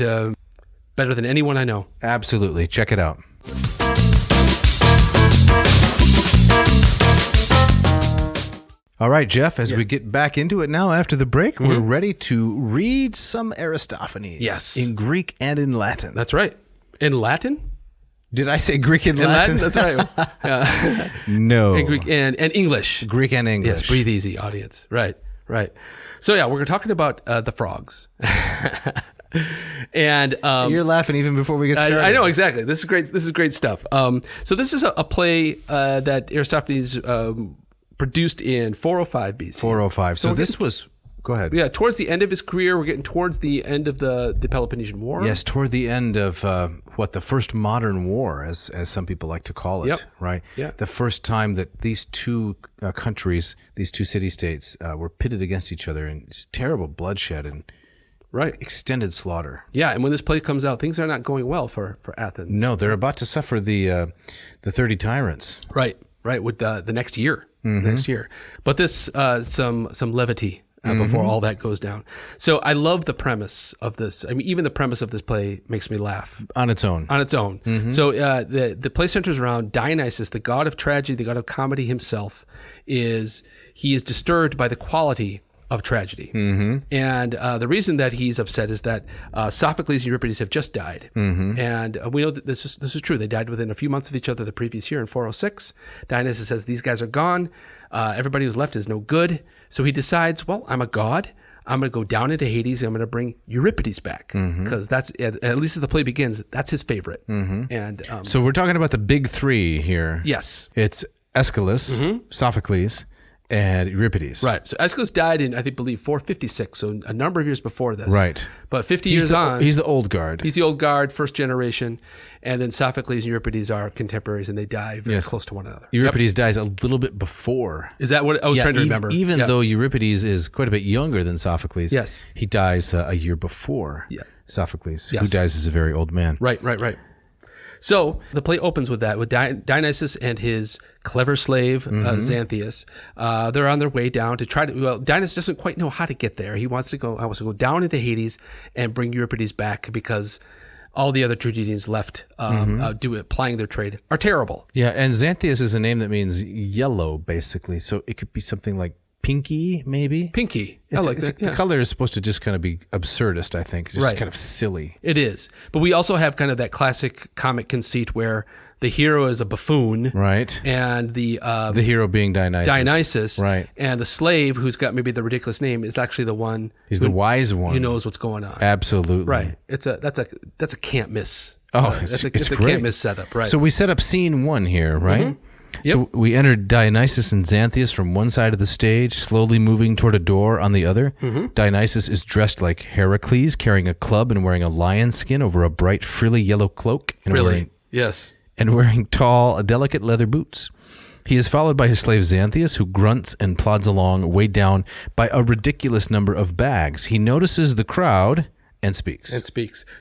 better than anyone I know. Absolutely. Check it out. All right, Jeff, as we get back into it now after the break, we're ready to read some Aristophanes. Yes. In Greek and in Latin. That's right. In Latin? Did I say Greek and Latin? That's right. No. In Greek and English. Greek and English. Yes, breathe easy, audience. Right. So yeah, we're talking about the frogs. And you're laughing even before we get started. I know, exactly. This is great stuff. So this is a play that Aristophanes produced in 405 BC. 405. So this was Go ahead. Yeah, towards the end of his career, we're getting towards the end of the Peloponnesian War. Yes, toward the end of the first modern war, as some people like to call it, right? Yeah. The first time that these two countries, these two city-states, were pitted against each other in just terrible bloodshed and extended slaughter. Yeah, and when this play comes out, things are not going well for Athens. No, they're about to suffer the 30 tyrants. Right, with the next year. Next year. But this, some levity. Before all that goes down. So I love the premise of this. I mean, even the premise of this play makes me laugh. On its own. So the play centers around Dionysus, the god of tragedy, the god of comedy himself. He is disturbed by the quality of tragedy. And the reason that he's upset is that Sophocles and Euripides have just died. And we know that this is true. They died within a few months of each other the previous year in 406. Dionysus says, these guys are gone. Everybody who's left is no good. So he decides, well, I'm a god. I'm going to go down into Hades. And I'm going to bring Euripides back because that's, at least as the play begins, that's his favorite. And so we're talking about the big three here. Yes. It's Aeschylus, Sophocles, and Euripides. Right. So Aeschylus died in, I believe, 456, so a number of years before this. Right. But 50 years on. He's the old guard. He's the old guard, first generation. And then Sophocles and Euripides are contemporaries, and they die very close to one another. Euripides dies a little bit before. Is that what I was trying to remember? Even though Euripides is quite a bit younger than Sophocles, yes, he dies a year before Sophocles, who dies as a very old man. Right. So the play opens with that, with Dionysus and his clever slave, Xanthias. They're on their way down to try to, well, Dionysus doesn't quite know how to get there. He wants to go down into Hades and bring Euripides back because all the other tragedians left applying their trade are terrible. Yeah, and Xanthias is a name that means yellow, basically. So it could be something like pinky, maybe? Pinky. I like that. The color is supposed to just kind of be absurdist, I think. It's just kind of silly. It is. But we also have kind of that classic comic conceit where the hero is a buffoon. Right. And the hero being Dionysus. Right. And the slave, who's got maybe the ridiculous name, is actually the one. He's the wise one. Who knows what's going on. Absolutely. Right. That's a can't miss. It's a great. can't miss setup, right? So we set up scene one here, right? Yep. So we entered Dionysus and Xanthias from one side of the stage, slowly moving toward a door on the other. Dionysus is dressed like Heracles, carrying a club and wearing a lion skin over a bright, frilly yellow cloak. Yes. And wearing tall, delicate leather boots. He is followed by his slave Xanthias, who grunts and plods along, weighed down by a ridiculous number of bags. He notices the crowd and speaks.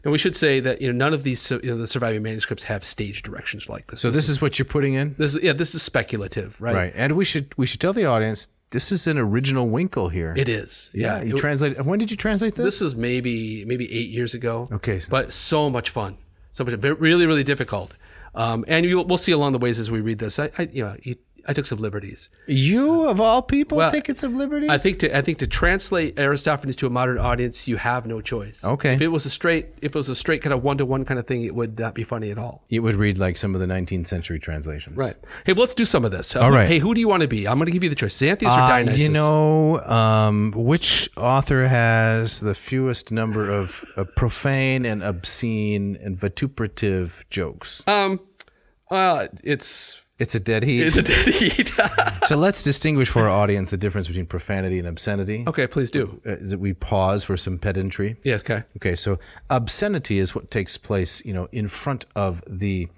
Now we should say that none of these the surviving manuscripts have stage directions like this. So this is what you're putting in? This is speculative, right? Right. And we should tell the audience this is an original Winkle here. It is. Yeah. You translate. When did you translate this? This is maybe 8 years ago. Okay. But so much fun. So much, really, really difficult. And we'll see along the ways as we read this. I took some liberties. You of all people taking some liberties? I think to translate Aristophanes to a modern audience, you have no choice. Okay. If it was a straight kind of 1-to-1 kind of thing, it would not be funny at all. It would read like some of the 19th century translations. Right. Hey, let's do some of this. All right. Hey, who do you want to be? I'm going to give you the choice: Xanthias or Dionysus. Which author has the fewest number of profane and obscene and vituperative jokes? It's a dead heat. It's a dead heat. So let's distinguish for our audience the difference between profanity and obscenity. Okay, please do. We pause for some pedantry. Yeah, okay. Okay, so obscenity is what takes place, in front of the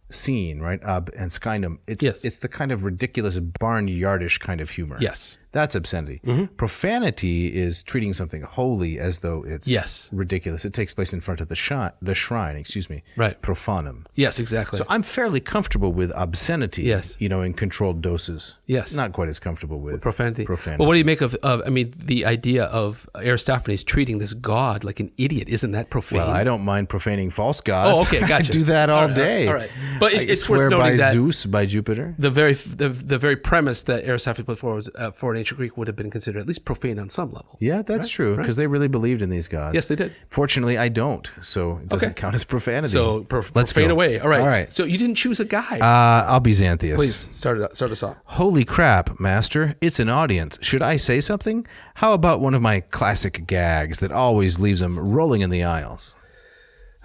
scene, right? And skynum. It's the kind of ridiculous barnyardish kind of humor. Yes. That's obscenity. Profanity is treating something holy as though it's ridiculous. It takes place in front of the shrine, Right. Profanum. Yes, exactly. So I'm fairly comfortable with obscenity, yes, in controlled doses. Yes. Not quite as comfortable with profanity. Well, what do you make of the idea of Aristophanes treating this god like an idiot? Isn't that profane? Well, I don't mind profaning false gods. Oh, okay, gotcha. I do that all day. All right. But it's swear worth noting by that Zeus, by Jupiter. The very premise that Aristophanes put forward for an ancient Greek would have been considered at least profane on some level. Yeah, that's true, because they really believed in these gods. Yes, they did. Fortunately, I don't, so it doesn't count as profanity. So let's profane away. All right. So you didn't choose a guy. I'll be Xanthias. Please start us off. Holy crap, master! It's an audience. Should I say something? How about one of my classic gags that always leaves them rolling in the aisles?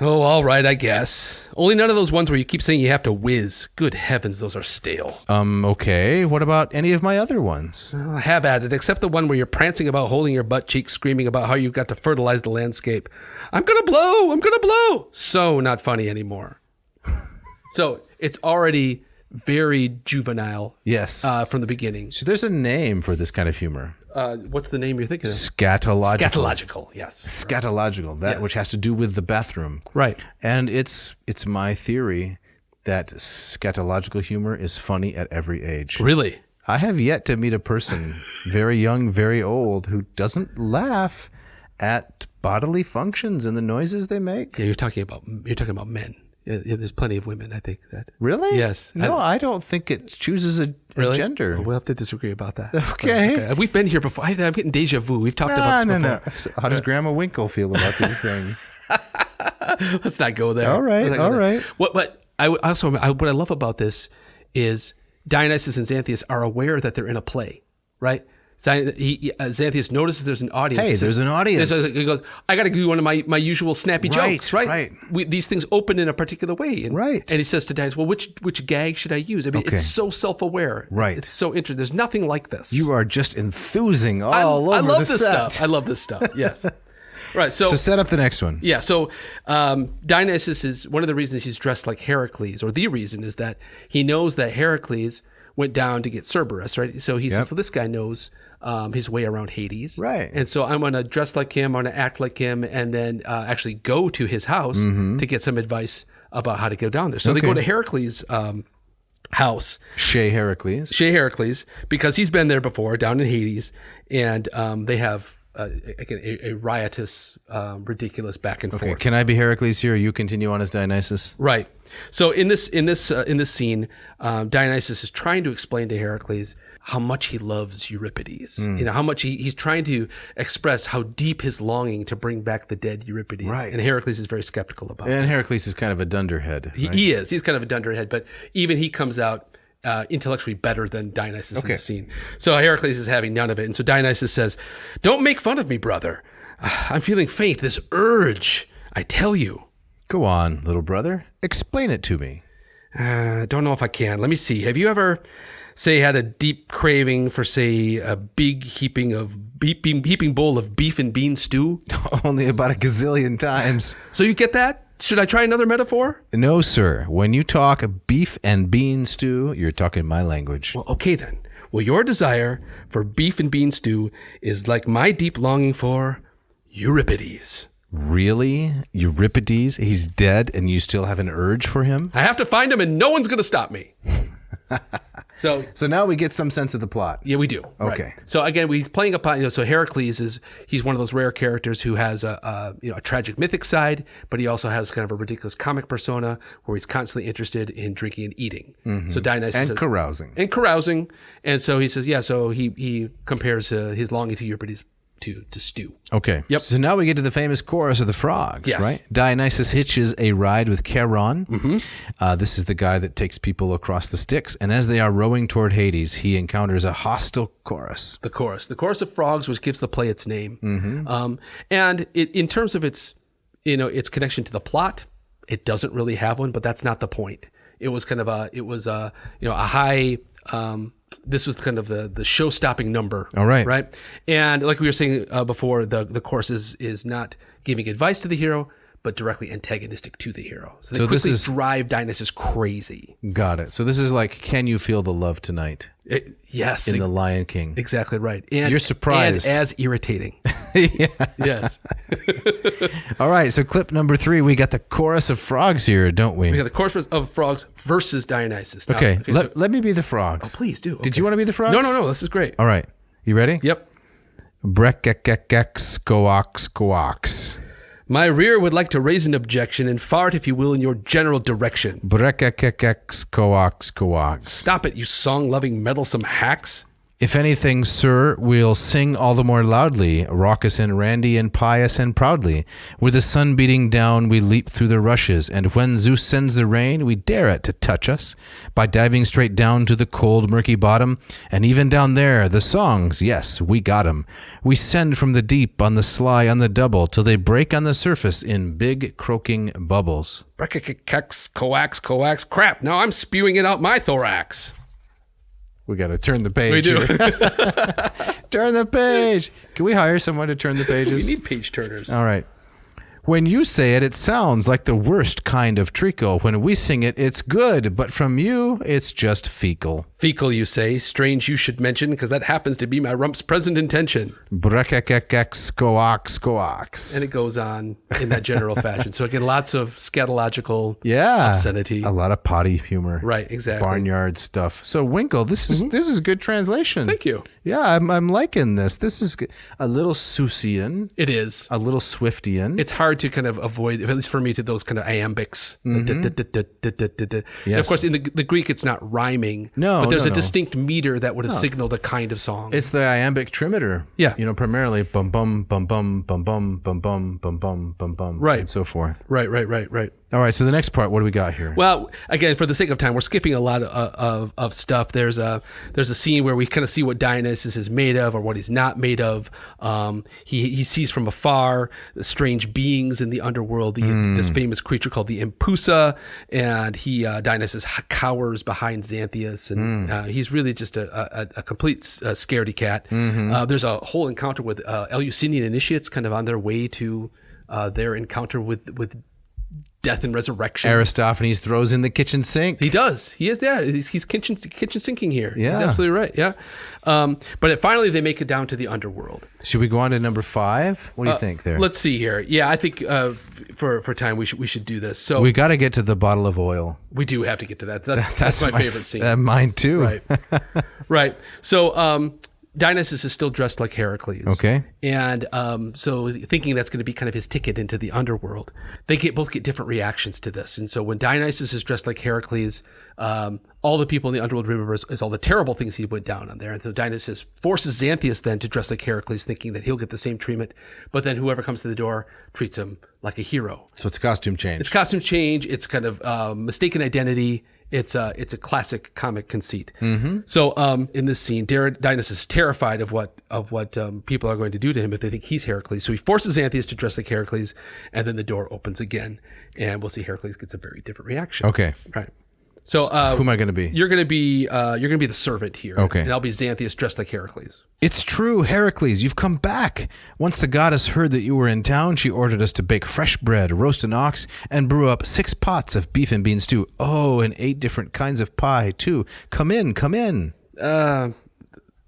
Oh, all right, I guess. Only none of those ones where you keep saying you have to whiz. Good heavens, those are stale. Okay. What about any of my other ones? Well, have at it, except the one where you're prancing about holding your butt cheeks, screaming about how you've got to fertilize the landscape. I'm gonna blow! I'm gonna blow! So not funny anymore. So it's already very juvenile. Yes. From the beginning. So there's a name for this kind of humor. What's the name you're thinking of? Scatological. Scatological, yes. Scatological, that which has to do with the bathroom. Right. And it's my theory that scatological humor is funny at every age. Really? I have yet to meet a person, very young, very old, who doesn't laugh at bodily functions and the noises they make. Yeah, you're talking about men. Yeah, there's plenty of women, I think that. Really? Yes. No, I don't think it chooses a gender. Well, we'll have to disagree about that. Okay. We've been here before. I'm getting deja vu. We've talked about this before. No. So how does Grandma Winkle feel about these things? Let's not go there. All right. What I love about this is Dionysus and Xanthias are aware that they're in a play, right? Xanthias notices there's an audience. Hey, there's an audience. He goes, I got to do one of my usual snappy jokes, right? These things open in a particular way. And, right. And he says to Dionysus, well, which gag should I use? I mean, it's so self-aware. Right. It's so interesting. There's nothing like this. You are just enthusing all over the set. I love this stuff. Yes. Right. So set up the next one. Yeah. So Dionysus is one of the reasons he's dressed like Heracles, or the reason is that he knows that Heracles went down to get Cerberus, right? So he says, well, this guy knows his way around Hades. Right. And so I'm going to dress like him, I'm going to act like him, and then actually go to his house to get some advice about how to go down there. So they go to Heracles' house. Shea Heracles, because he's been there before, down in Hades, and they have a riotous, ridiculous back and forth. Can I be Heracles here? Or you continue on as Dionysus. Right. So in this scene, Dionysus is trying to explain to Heracles how much he loves Euripides. How much he's trying to express how deep his longing to bring back the dead Euripides. Right. And Heracles is very skeptical about it. And Heracles is kind of a dunderhead. Right? He is. He's kind of a dunderhead, but even he comes out intellectually better than Dionysus in the scene. So Heracles is having none of it. And so Dionysus says, don't make fun of me, brother. I'm feeling faint, this urge, I tell you. Go on, little brother. Explain it to me. Don't know if I can. Let me see. Have you ever, say, had a deep craving for, say, a big heaping bowl of beef and bean stew? Only about a gazillion times. So you get that? Should I try another metaphor? No, sir. When you talk beef and bean stew, you're talking my language. Well, okay then. Well, your desire for beef and bean stew is like my deep longing for Euripides. Really? Euripides? He's dead and you still have an urge for him? I have to find him and no one's going to stop me. So now we get some sense of the plot. Yeah, we do. Okay. Right. So again, he's playing upon, so Heracles he's one of those rare characters who has a tragic mythic side, but he also has kind of a ridiculous comic persona where he's constantly interested in drinking and eating. So Dionysus and carousing. And so he says, so he compares his longing to Euripides to stew. Okay. Yep. So now we get to the famous chorus of the frogs, yes. right? Dionysus hitches a ride with Charon. This is the guy that takes people across the Styx. And as they are rowing toward Hades, he encounters a hostile chorus. The chorus of frogs, which gives the play its name. And in terms of its connection to the plot, it doesn't really have one, but that's not the point. It was kind of a high. This was kind of the show-stopping number. All right. Right? And like we were saying before, the course is not giving advice to the hero, but directly antagonistic to the hero. So they quickly drive Dionysus crazy. Got it. So this is like, can you feel the love tonight? Yes. In The Lion King. Exactly right. And you're surprised. And as irritating. Yeah. Yes. All right. So clip number 3, we got the chorus of frogs here, don't we? We got the chorus of frogs versus Dionysus. Now, okay. Let me be the frogs. Oh, please do. Okay. Did you want to be the frogs? No. This is great. All right. You ready? Yep. Brekekekex, Koax. My rear would like to raise an objection and fart, if you will, in your general direction. Brekekekex, Koax. Stop it, you song-loving, meddlesome hacks. If anything, sir, we'll sing all the more loudly, raucous and randy and pious and proudly. With the sun beating down, we leap through the rushes, and when Zeus sends the rain, we dare it to touch us, by diving straight down to the cold, murky bottom, and even down there, the songs, yes, we got 'em. We send from the deep, on the sly, on the double, till they break on the surface in big, croaking bubbles. Brekekekex, Koax, crap, now I'm spewing it out my thorax. We got to turn the page. We do. Turn the page. Can we hire someone to turn the pages? We need page turners. All right. When you say it, it sounds like the worst kind of treacle. When we sing it, it's good, but from you, it's just fecal. Fecal, you say? Strange you should mention, because that happens to be my rump's present intention. Brekekekex, Koax. And it goes on in that general fashion. So again, lots of scatological obscenity. A lot of potty humor. Right, exactly. Barnyard stuff. So Winkle, this is good translation. Thank you. Yeah, I'm liking this. This is a little Seussian. It is. A little Swiftian. It's hard to kind of avoid, at least for me, to those kind of iambics. And of course, in the Greek, it's not rhyming. No, but there's a distinct meter that would have signaled a kind of song. It's the iambic trimeter. Yeah. Primarily bum bum bum bum bum bum bum bum bum bum bum bum. Right. And so forth. Right. All right. So the next part, what do we got here? Well, again, for the sake of time, we're skipping a lot of stuff. There's a scene where we kind of see what Dionysus is made of or what he's not made of. He sees from afar the strange beings in the underworld, this famous creature called the Impusa, and Dionysus cowers behind Xanthias, and he's really just a complete scaredy cat. There's a whole encounter with Eleusinian initiates kind of on their way to their encounter with death and resurrection. Aristophanes throws in the kitchen sink. He does. He is there. He's kitchen sinking here. Yeah. He's absolutely right. Yeah. But finally, they make it down to the underworld. Should we go on to number 5? What do you think there? Let's see here. Yeah, I think for time we should do this. So we got to get to the bottle of oil. we do have to get to that. That's my favorite scene. Mine too. Right. Right. So Dionysus is still dressed like Heracles. Okay. And so thinking that's going to be kind of his ticket into the underworld, they both get different reactions to this. And so when Dionysus is dressed like Heracles, all the people in the underworld remember is all the terrible things he went down on there. And so Dionysus forces Xanthias then to dress like Heracles, thinking that he'll get the same treatment. But then whoever comes to the door treats him like a hero. So it's costume change. It's costume change. It's kind of mistaken identity. It's a classic comic conceit. So in this scene, Dionysus is terrified of what people are going to do to him if they think he's Heracles. So he forces Xanthias to dress like Heracles, and then the door opens again, and we'll see Heracles gets a very different reaction. Okay. Right. So who am I going to be? You're going to be the servant here. Okay. And I'll be Xanthias dressed like Heracles. It's true, Heracles, you've come back. Once the goddess heard that you were in town, she ordered us to bake fresh bread, roast an ox, and brew up 6 pots of beef and bean stew. Oh, and 8 different kinds of pie, too. Come in.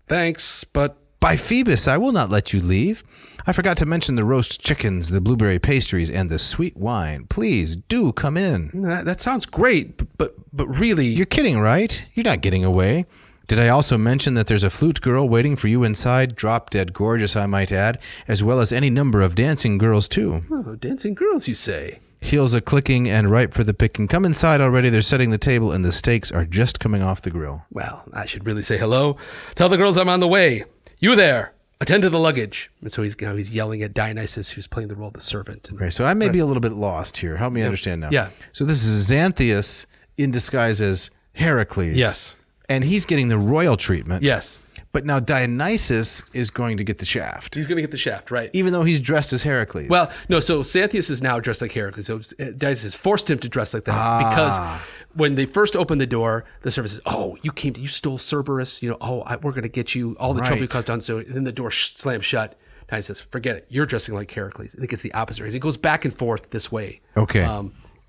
Thanks, but... By Phoebus, I will not let you leave. I forgot to mention the roast chickens, the blueberry pastries, and the sweet wine. Please, do come in. That sounds great, but really... You're kidding, right? You're not getting away. Did I also mention that there's a flute girl waiting for you inside, drop-dead gorgeous, I might add, as well as any number of dancing girls, too? Oh, dancing girls, you say? Heels a clicking and ripe for the picking. Come inside already. They're setting the table, and the steaks are just coming off the grill. Well, I should really say hello. Tell the girls I'm on the way. You there. Attend to the luggage. And so he's yelling at Dionysus, who's playing the role of the servant. Okay, so I may be a little bit lost here. Help me understand now. Yeah. So this is Xanthias in disguise as Heracles. Yes. And he's getting the royal treatment. Yes. But now Dionysus is going to get the shaft. He's going to get the shaft, right? Even though he's dressed as Heracles. Well, no, so Xanthias is now dressed like Heracles. So Dionysus forced him to dress like that because when they first opened the door, the servant says, "Oh, you stole Cerberus. We're going to get you. All the trouble you caused on." So then the door slams shut. Dionysus says, "Forget it. You're dressing like Heracles." I think it's the opposite. It goes back and forth this way. Okay.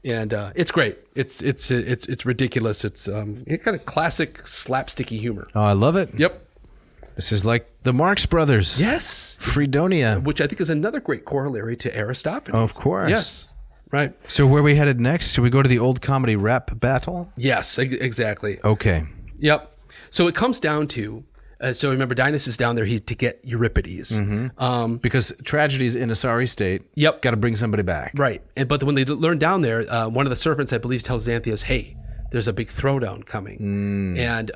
And it's great. It's ridiculous. It's kind of classic slapsticky humor. Oh, I love it. Yep. This is like the Marx Brothers. Yes. Fredonia. Which I think is another great corollary to Aristophanes. Of course. Yes. Right. So where are we headed next? Should we go to the old comedy rap battle? Yes, exactly. Okay. Yep. So it comes down to, so remember Dionysus is down there to get Euripides. Because tragedy's in a sorry state. Yep. Got to bring somebody back. Right. But when they learn down there, one of the servants, I believe, tells Xanthias, "Hey, there's a big throwdown coming." And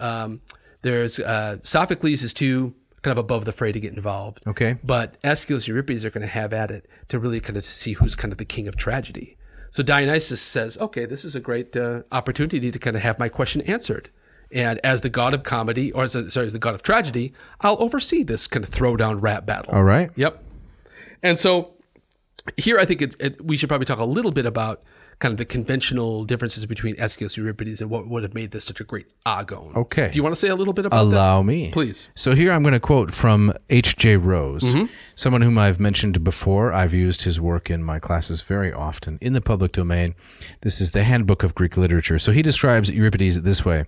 There's Sophocles is too kind of above the fray to get involved. Okay. But Aeschylus and Euripides are going to have at it to really kind of see who's kind of the king of tragedy. So Dionysus says, okay, this is a great opportunity to kind of have my question answered. And as the god of comedy, or as the god of tragedy, I'll oversee this kind of throwdown rap battle. All right. Yep. And so here I think we should probably talk a little bit about kind of the conventional differences between Aeschylus and Euripides and what would have made this such a great agone. Okay. Do you want to say a little bit about that? Allow me. Please. So here I'm going to quote from H.J. Rose, someone whom I've mentioned before. I've used his work in my classes very often in the public domain. This is the Handbook of Greek Literature. So he describes Euripides this way.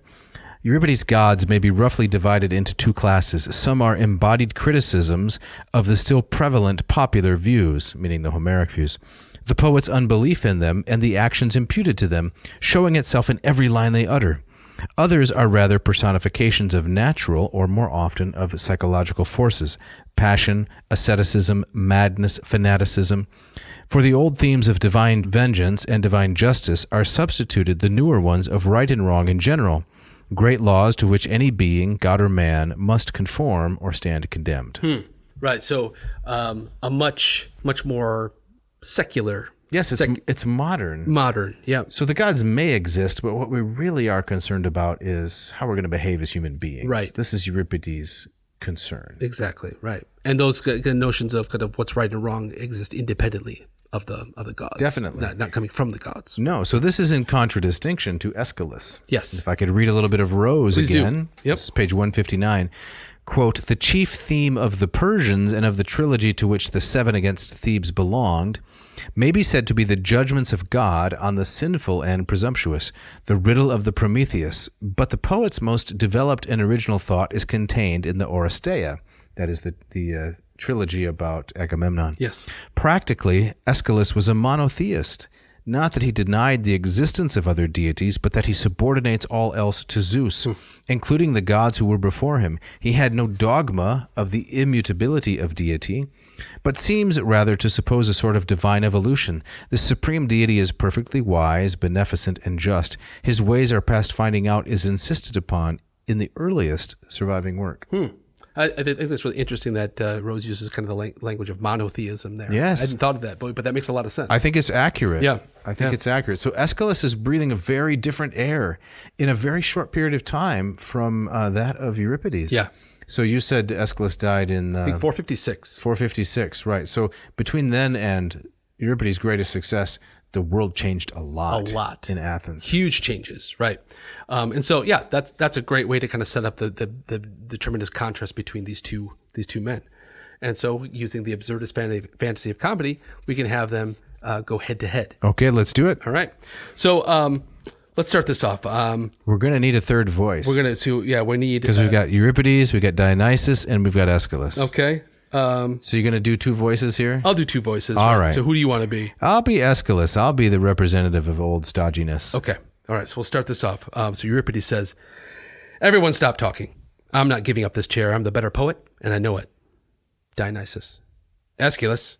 Euripides' gods may be roughly divided into two classes. Some are embodied criticisms of the still prevalent popular views, meaning the Homeric views, the poet's unbelief in them, and the actions imputed to them, showing itself in every line they utter. Others are rather personifications of natural, or more often of psychological forces, passion, asceticism, madness, fanaticism. For the old themes of divine vengeance and divine justice are substituted the newer ones of right and wrong in general, great laws to which any being, god or man, must conform or stand condemned. Right. So a much more secular. Yes, it's modern. Modern, yeah. So the gods may exist, but what we really are concerned about is how we're going to behave as human beings. Right. This is Euripides' concern. Exactly, right. And those notions of kind of what's right and wrong exist independently of the gods. Definitely. Not coming from the gods. No, so this is in contradistinction to Aeschylus. Yes. If I could read a little bit of Rose Please again. do. Yep. This is page 159. Quote, the chief theme of the Persians and of the trilogy to which the seven against Thebes belonged may be said to be the judgments of God on the sinful and presumptuous, the riddle of the Prometheus, but the poet's most developed and original thought is contained in the Oresteia, that is the trilogy about Agamemnon. Yes. Practically, Aeschylus was a monotheist, not that he denied the existence of other deities, but that he subordinates all else to Zeus, including the gods who were before him. He had no dogma of the immutability of deity, but seems rather to suppose a sort of divine evolution. The supreme deity is perfectly wise, beneficent, and just. His ways are past finding out is insisted upon in the earliest surviving work. I think it's really interesting that Rose uses kind of the language of monotheism there. Yes. I hadn't thought of that, but that makes a lot of sense. I think it's accurate. Yeah. I think it's accurate. So Aeschylus is breathing a very different air in a very short period of time from that of Euripides. Yeah. So you said Aeschylus died in... I think 456. 456, right. So between then and Euripides' greatest success, the world changed a lot. In Athens. Huge changes, right. And so, yeah, that's a great way to kind of set up the tremendous contrast between these two men. And so using the absurdist fantasy of comedy, we can have them go head to head. Okay, let's do it. All right. So let's start this off. We're going to need a third voice. We need... Because we've got Euripides, we've got Dionysus, and we've got Aeschylus. Okay. So you're going to do two voices here? I'll do two voices. All right. So who do you want to be? I'll be Aeschylus. I'll be the representative of old stodginess. Okay. All right. So we'll start this off. So Euripides says, everyone stop talking. I'm not giving up this chair. I'm the better poet, and I know it. Dionysus. Aeschylus,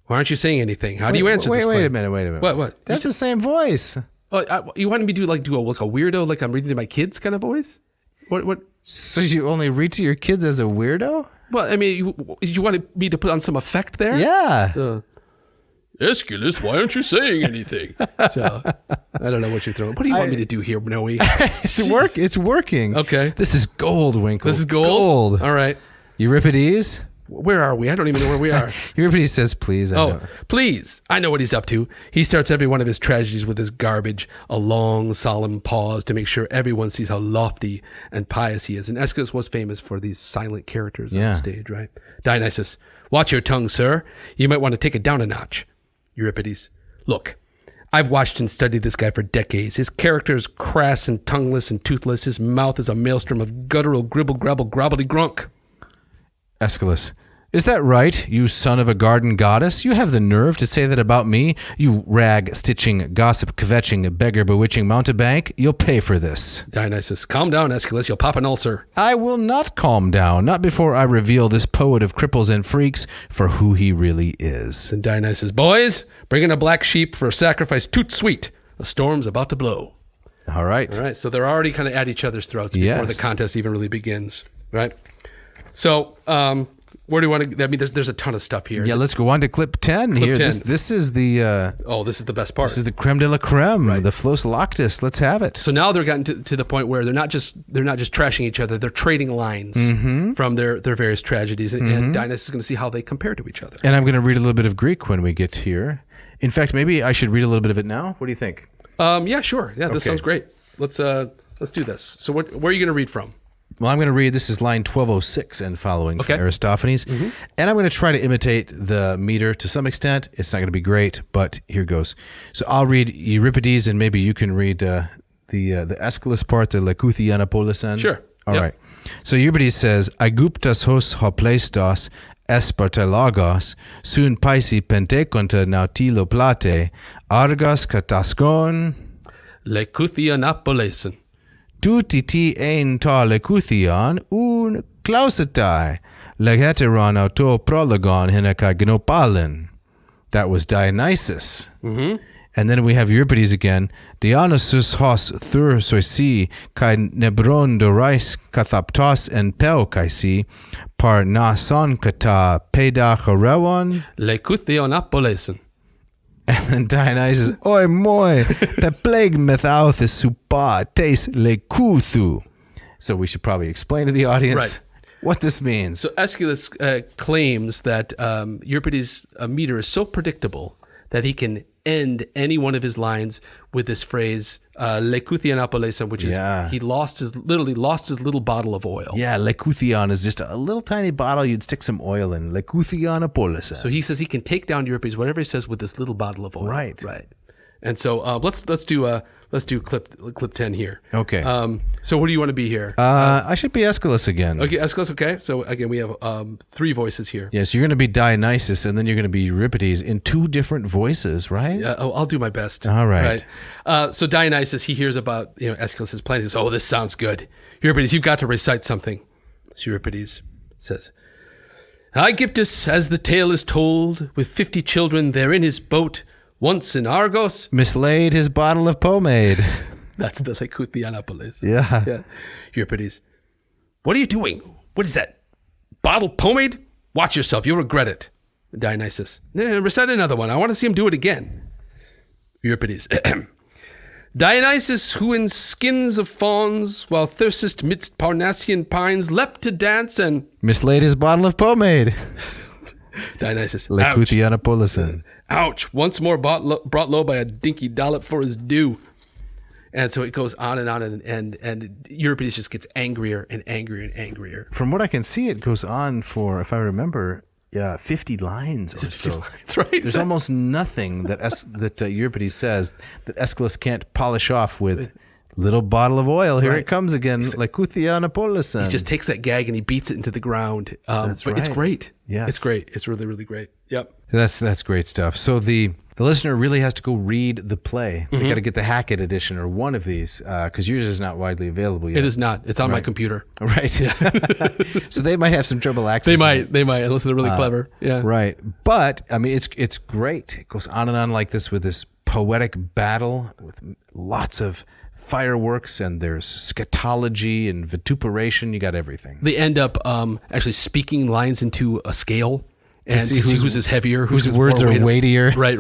why aren't you saying anything? How do you answer this claim? Wait a minute. What? That's the same voice. Oh, you wanted me to do a weirdo, like I'm reading to my kids kind of voice? What? So you only read to your kids as a weirdo? Well, I mean, you wanted me to put on some effect there? Yeah. Aeschylus, why aren't you saying anything? So, I don't know what you're throwing. What do you want me to do here, Noe? It's working. Okay. This is gold, Winkle. This is gold? All right. Euripides? Where are we? I don't even know where we are. Euripides says, please. Please. I know what he's up to. He starts every one of his tragedies with his garbage, a long, solemn pause to make sure everyone sees how lofty and pious he is. And Aeschylus was famous for these silent characters on stage, right? Dionysus, watch your tongue, sir. You might want to take it down a notch. Euripides, look, I've watched and studied this guy for decades. His character is crass and tongueless and toothless. His mouth is a maelstrom of guttural gribble, grabble, grobbly grunk. Aeschylus, is that right, you son of a garden goddess? You have the nerve to say that about me? You rag-stitching, gossip-kvetching, beggar-bewitching mountebank? You'll pay for this. Dionysus, calm down, Aeschylus. You'll pop an ulcer. I will not calm down, not before I reveal this poet of cripples and freaks for who he really is. And Dionysus, boys, bring in a black sheep for a sacrifice toot sweet. A storm's about to blow. All right. All right. So they're already kind of at each other's throats before the contest even really begins, right? So where do you want to? I mean, there's a ton of stuff here. Yeah, let's go on to clip 10 here. 10. This is the this is the best part. This is the creme de la creme, the Flos Lactis. Let's have it. So now they're gotten to the point where they're not just trashing each other. They're trading lines from their various tragedies, and Dionysus is going to see how they compare to each other. And I'm going to read a little bit of Greek when we get here. In fact, maybe I should read a little bit of it now. What do you think? Yeah, sure. Yeah, this sounds great. Let's do this. So where are you going to read from? Well, I'm going to read, this is line 1206 and following from Aristophanes. And I'm going to try to imitate the meter to some extent. It's not going to be great, but here goes. So I'll read Euripides, and maybe you can read the Aeschylus part, the Lekuthianapolisan. Sure. All right. So Euripides says, Aiguptas hos hopleistos espertelagos, sun paisi penteconta nautilo plate, argos kataskon Lekuthianapolisan. Tuti ti ein ta lekuthion un clausetai, legeteron auto prologon hinaka gnopalin. That was Dionysus. And then we have Euripides again. Dionysus hos thur soisi kai nebron dorais kathaptos en peu kaisi par nason kata peda chorewon Lekuthianapolisan. And then Dionysus, oi moi, the plague methouthis supa tes lekuthu. So we should probably explain to the audience what this means. So Aeschylus claims that Euripides' meter is so predictable that he can end any one of his lines with this phrase lekuthianapolisan, which is he literally lost his little bottle of oil. Yeah, lekuthion is just a little tiny bottle you'd stick some oil in. Lekuthianapolisan. So he says he can take down Euripides, whatever he says, with this little bottle of oil. Right. And so let's do clip 10 here. Okay. So what do you want to be here? I should be Aeschylus again. Okay, Aeschylus. Okay. So again, we have 3 voices here. Yes, you're going to be Dionysus, and then you're going to be Euripides in 2 different voices, right? Yeah, I'll do my best. All right. So Dionysus, he hears about Aeschylus' plans. He says, "Oh, this sounds good. Euripides, you've got to recite something." So Euripides says, "Aegyptus, as the tale is told, with 50 children there in his boat, once in Argos, mislaid his bottle of pomade." That's the Lekuthianapolis. Yeah. Euripides, "What are you doing? What is that? Bottle pomade? Watch yourself. You'll regret it." Dionysus, "Recite another one. I want to see him do it again." Euripides, "Dionysus, who in skins of fawns, while thirstest midst Parnassian pines, leapt to dance and..." Mislaid his bottle of pomade. Dionysus, Lekuthianapolisan. "Ouch, once more brought low by a dinky dollop for his due." And so it goes on, and Euripides just gets angrier and angrier and angrier. From what I can see, it goes on for, if I remember, 50 lines or so. That's right. There's almost nothing that Euripides says that Aeschylus can't polish off with little bottle of oil. Here it comes again, Lekuthianapolisan. He just takes that gag and he beats it into the ground. That's but right. It's great. Yes. It's great. It's really, really great. Yep. That's great stuff. So the listener really has to go read the play. They got to get the Hackett edition or one of these because yours is not widely available yet. It is not. It's on my computer. Right. So they might have some trouble accessing They might, unless they're really clever. Yeah. Right. But, I mean, it's great. It goes on and on like this with this poetic battle with lots of fireworks, and there's scatology and vituperation. You got everything. They end up actually speaking lines into a scale. And to see whose is heavier, whose words are weightier. Right,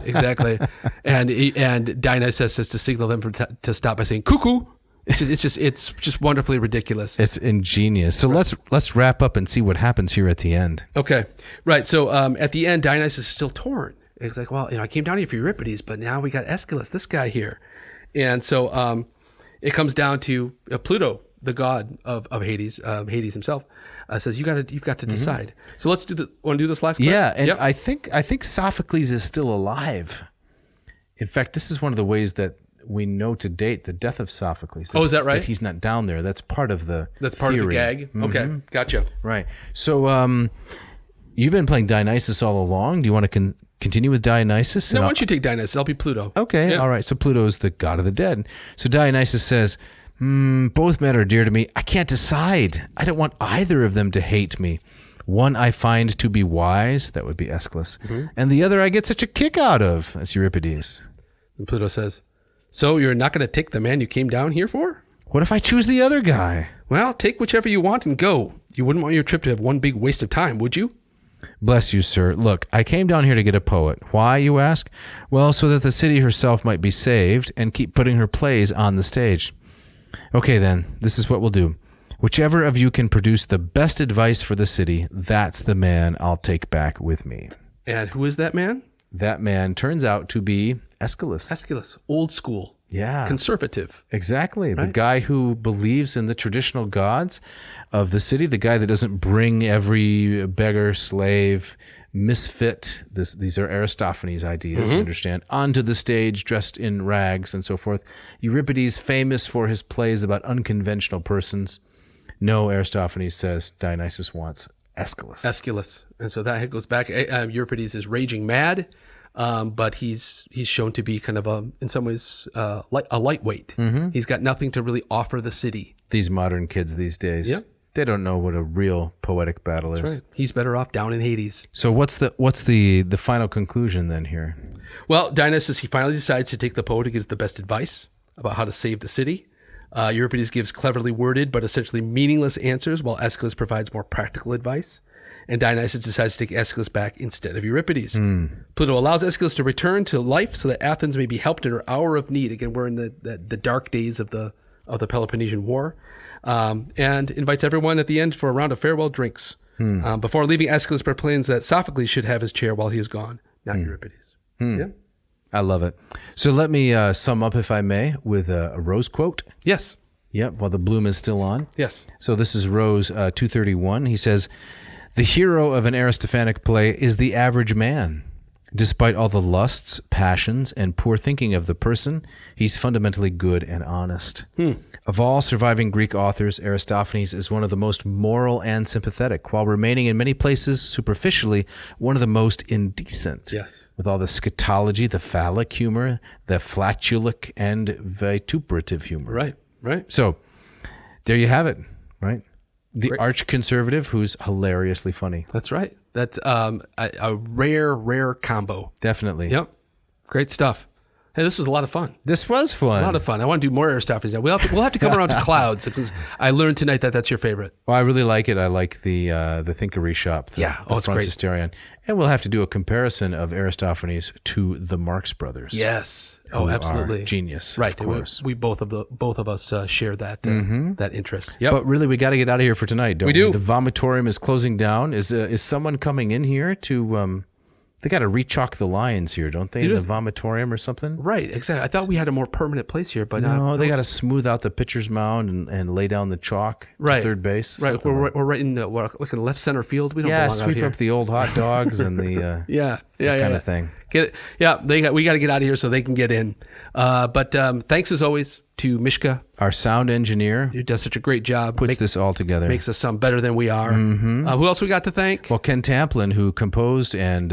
exactly. and Dionysus says to signal them to stop by saying "cuckoo." It's just wonderfully ridiculous. It's ingenious. So let's wrap up and see what happens here at the end. Okay, right. So at the end, Dionysus is still torn. It's like, well, I came down here for Euripides, but now we got Aeschylus, this guy here, and so it comes down to Pluto, the god of Hades, Hades himself. Says you've got to decide. So let's want to do this last clip? Yeah, and I think Sophocles is still alive. In fact, this is one of the ways that we know to date the death of Sophocles. Is that right? That he's not down there. That's part of the theory. Of the gag. Okay, gotcha. Right. So you've been playing Dionysus all along. Do you want to continue with Dionysus? No, why don't you take Dionysus? I'll be Pluto. Okay. Yeah. All right. So Pluto is the god of the dead. So Dionysus says, both men are dear to me. I can't decide. I don't want either of them to hate me. One I find to be wise, that would be Aeschylus, and the other I get such a kick out of, that's Euripides. And Pluto says, So you're not going to take the man you came down here for? What if I choose the other guy? Well, take whichever you want and go. You wouldn't want your trip to have one big waste of time, would you? Bless you, sir. Look, I came down here to get a poet. Why, you ask? Well, so that the city herself might be saved and keep putting her plays on the stage. Okay, then, this is what we'll do. Whichever of you can produce the best advice for the city, that's the man I'll take back with me. And who is that man? That man turns out to be Aeschylus. Aeschylus, old school. Yeah. Conservative. Exactly. Right. The guy who believes in the traditional gods of the city, the guy that doesn't bring every beggar, slave, misfit, these are Aristophanes ideas, you understand, onto the stage dressed in rags and so forth. Euripides, famous for his plays about unconventional persons. No, Aristophanes says Dionysus wants Aeschylus. Aeschylus. And so that goes back. Euripides is raging mad, but he's shown to be kind of in some ways a lightweight. He's got nothing to really offer the city. These modern kids these days, Yep. They don't know what a real poetic battle is. That's right. He's better off down in Hades. So what's the final conclusion then here? Well, Dionysus, he finally decides to take the poet who gives the best advice about how to save the city. Euripides gives cleverly worded but essentially meaningless answers, while Aeschylus provides more practical advice. And Dionysus decides to take Aeschylus back instead of Euripides. Pluto allows Aeschylus to return to life so that Athens may be helped in her hour of need. Again, we're in the dark days of the Peloponnesian War. And invites everyone at the end for a round of farewell drinks. Before leaving, Aeschylus proclaims that Sophocles should have his chair while he is gone, not Euripides. Yeah. I love it. So let me sum up, if I may, with a Rose quote. Yes. Yep, while the bloom is still on. Yes. So this is Rose 231. He says, "The hero of an Aristophanic play is the average man. Despite all the lusts, passions, and poor thinking of the person, he's fundamentally good and honest. Of all surviving Greek authors, Aristophanes is one of the most moral and sympathetic, while remaining in many places, superficially, one of the most indecent. Yes. With all the scatology, the phallic humor, the flatulic and vituperative humor." Right. Right. So there you have it, right? The Great. arch-conservative who's hilariously funny. That's right. That's a rare combo. Definitely. Yep. Great stuff. Hey, this was a lot of fun. This was fun. A lot of fun. I want to do more Aristophanes. We'll have to come around to clouds because I learned tonight that that's your favorite. Well, I really like it. I like the Thinkery Shop. The it's great. Frontisterion. And we'll have to do a comparison of Aristophanes to the Marx Brothers. Yes. who Oh, absolutely. are genius. Right. Of course. We both of us share that that interest. Yep. But really, we got to get out of here for tonight, don't we? We do. The vomitorium is closing down. Is someone coming in here to? They got to re-chalk the lines here, don't they? In the vomitorium or something. Right. Exactly. I thought we had a more permanent place here, but No, they got to smooth out the pitcher's mound and lay down the chalk to third base. Right. We're right in we're like in left center field. We don't belong out sweep here. up the old hot dogs and the that kind of thing. Get it? Yeah, we got to get out of here so they can get in. But thanks as always to Mishka, Our sound engineer, who does such a great job. puts this all together. Makes us sound better than we are. Who else we got to thank? Well, Ken Tamplin, who composed and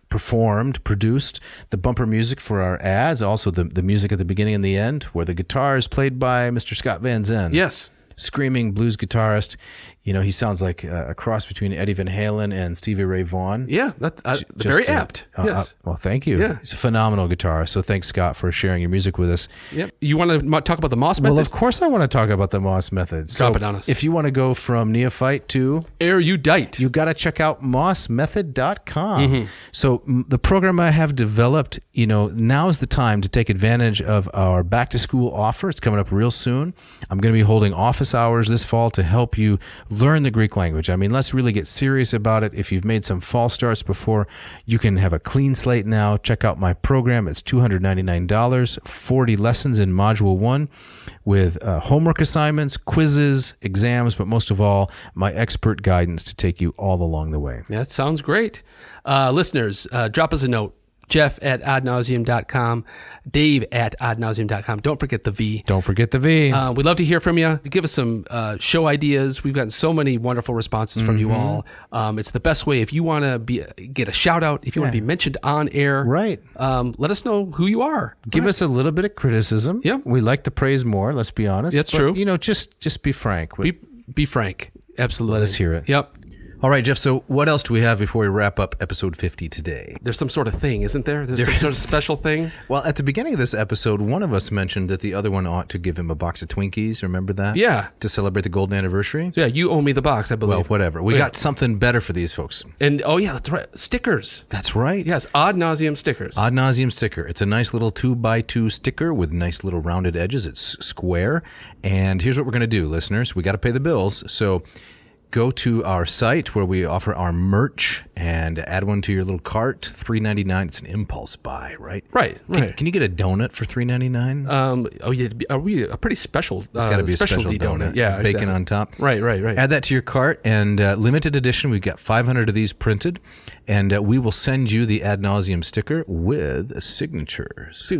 produced the bumper music for our ads, also the music at the beginning and the end, where the guitar is played by Mr. Scott Van Zen. Yes. Screaming blues guitarist. You know, he sounds like a cross between Eddie Van Halen and Stevie Ray Vaughan. Yeah, that's very apt. Yes. Well, thank you. Yeah. He's a phenomenal guitarist. So thanks, Scott, for sharing your music with us. Yep. You want to talk about the Moss method? Well, of course I want to talk about the Moss method. Drop it on us. If you want to go from neophyte to erudite, you got to check out mossmethod.com. So the program I have developed, now is the time to take advantage of our back to school offer. It's coming up real soon. I'm going to be holding office hours this fall to help you learn the Greek language. I mean, let's really get serious about it. If you've made some false starts before, you can have a clean slate now. Check out my program. It's $299, 40 lessons in Module 1 with homework assignments, quizzes, exams, but most of all, my expert guidance to take you all along the way. That sounds great. Listeners, drop us a note. Jeff@adnauseam.com, Dave@adnauseam.com. Don't forget the V. Don't forget the V. We'd love to hear from you. Give us some show ideas. We've gotten so many wonderful responses from you all. It's the best way. If you want to get a shout out, if you want to be mentioned on air, right? Let us know who you are. Give us a little bit of criticism. Yeah. We like to praise more, let's be honest. That's true. Just be frank. Be frank. Absolutely. Let us hear it. Yep. All right, Jeff, so what else do we have before we wrap up episode 50 today? There's some sort of thing, isn't there? There's some sort of special thing? Well, at the beginning of this episode, one of us mentioned that the other one ought to give him a box of Twinkies. Remember that? Yeah. To celebrate the golden anniversary? So yeah, you owe me the box, I believe. Well, whatever. We got something better for these folks. And, oh yeah, that's right. Stickers. That's right. Yes, ad nauseum stickers. Ad nauseum sticker. It's a nice little 2x2 sticker with nice little rounded edges. It's square. And here's what we're going to do, listeners. We got to pay the bills. So go to our site where we offer our merch and add one to your little cart. $3.99. It's an impulse buy, right? Right. Can you get a donut for $3.99? Oh yeah, are we a pretty special? It's got to be a special donut. Yeah, bacon exactly. on top. Right. Add that to your cart, and limited edition. We've got 500 of these printed, and we will send you the ad nauseum sticker with signatures.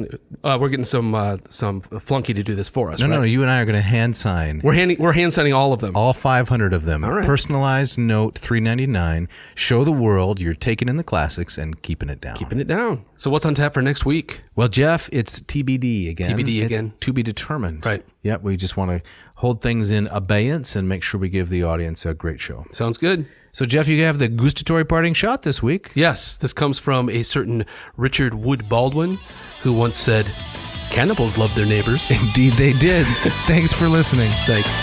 We're getting some flunky to do this for us. No, you and I are going to hand sign. We're hand signing all of them. All 500 of them. All right. Personalized note, $3.99. Show the world you're taking in the classics and keeping it down. Keeping it down. So what's on tap for next week? Well, Jeff, it's TBD again. It's to be determined. Right. Yep. We just want to hold things in abeyance and make sure we give the audience a great show. Sounds good. So, Jeff, you have the gustatory parting shot this week. Yes, this comes from a certain Richard Wood Baldwin, who once said, "Cannibals love their neighbors." Indeed, they did. Thanks for listening. Thanks.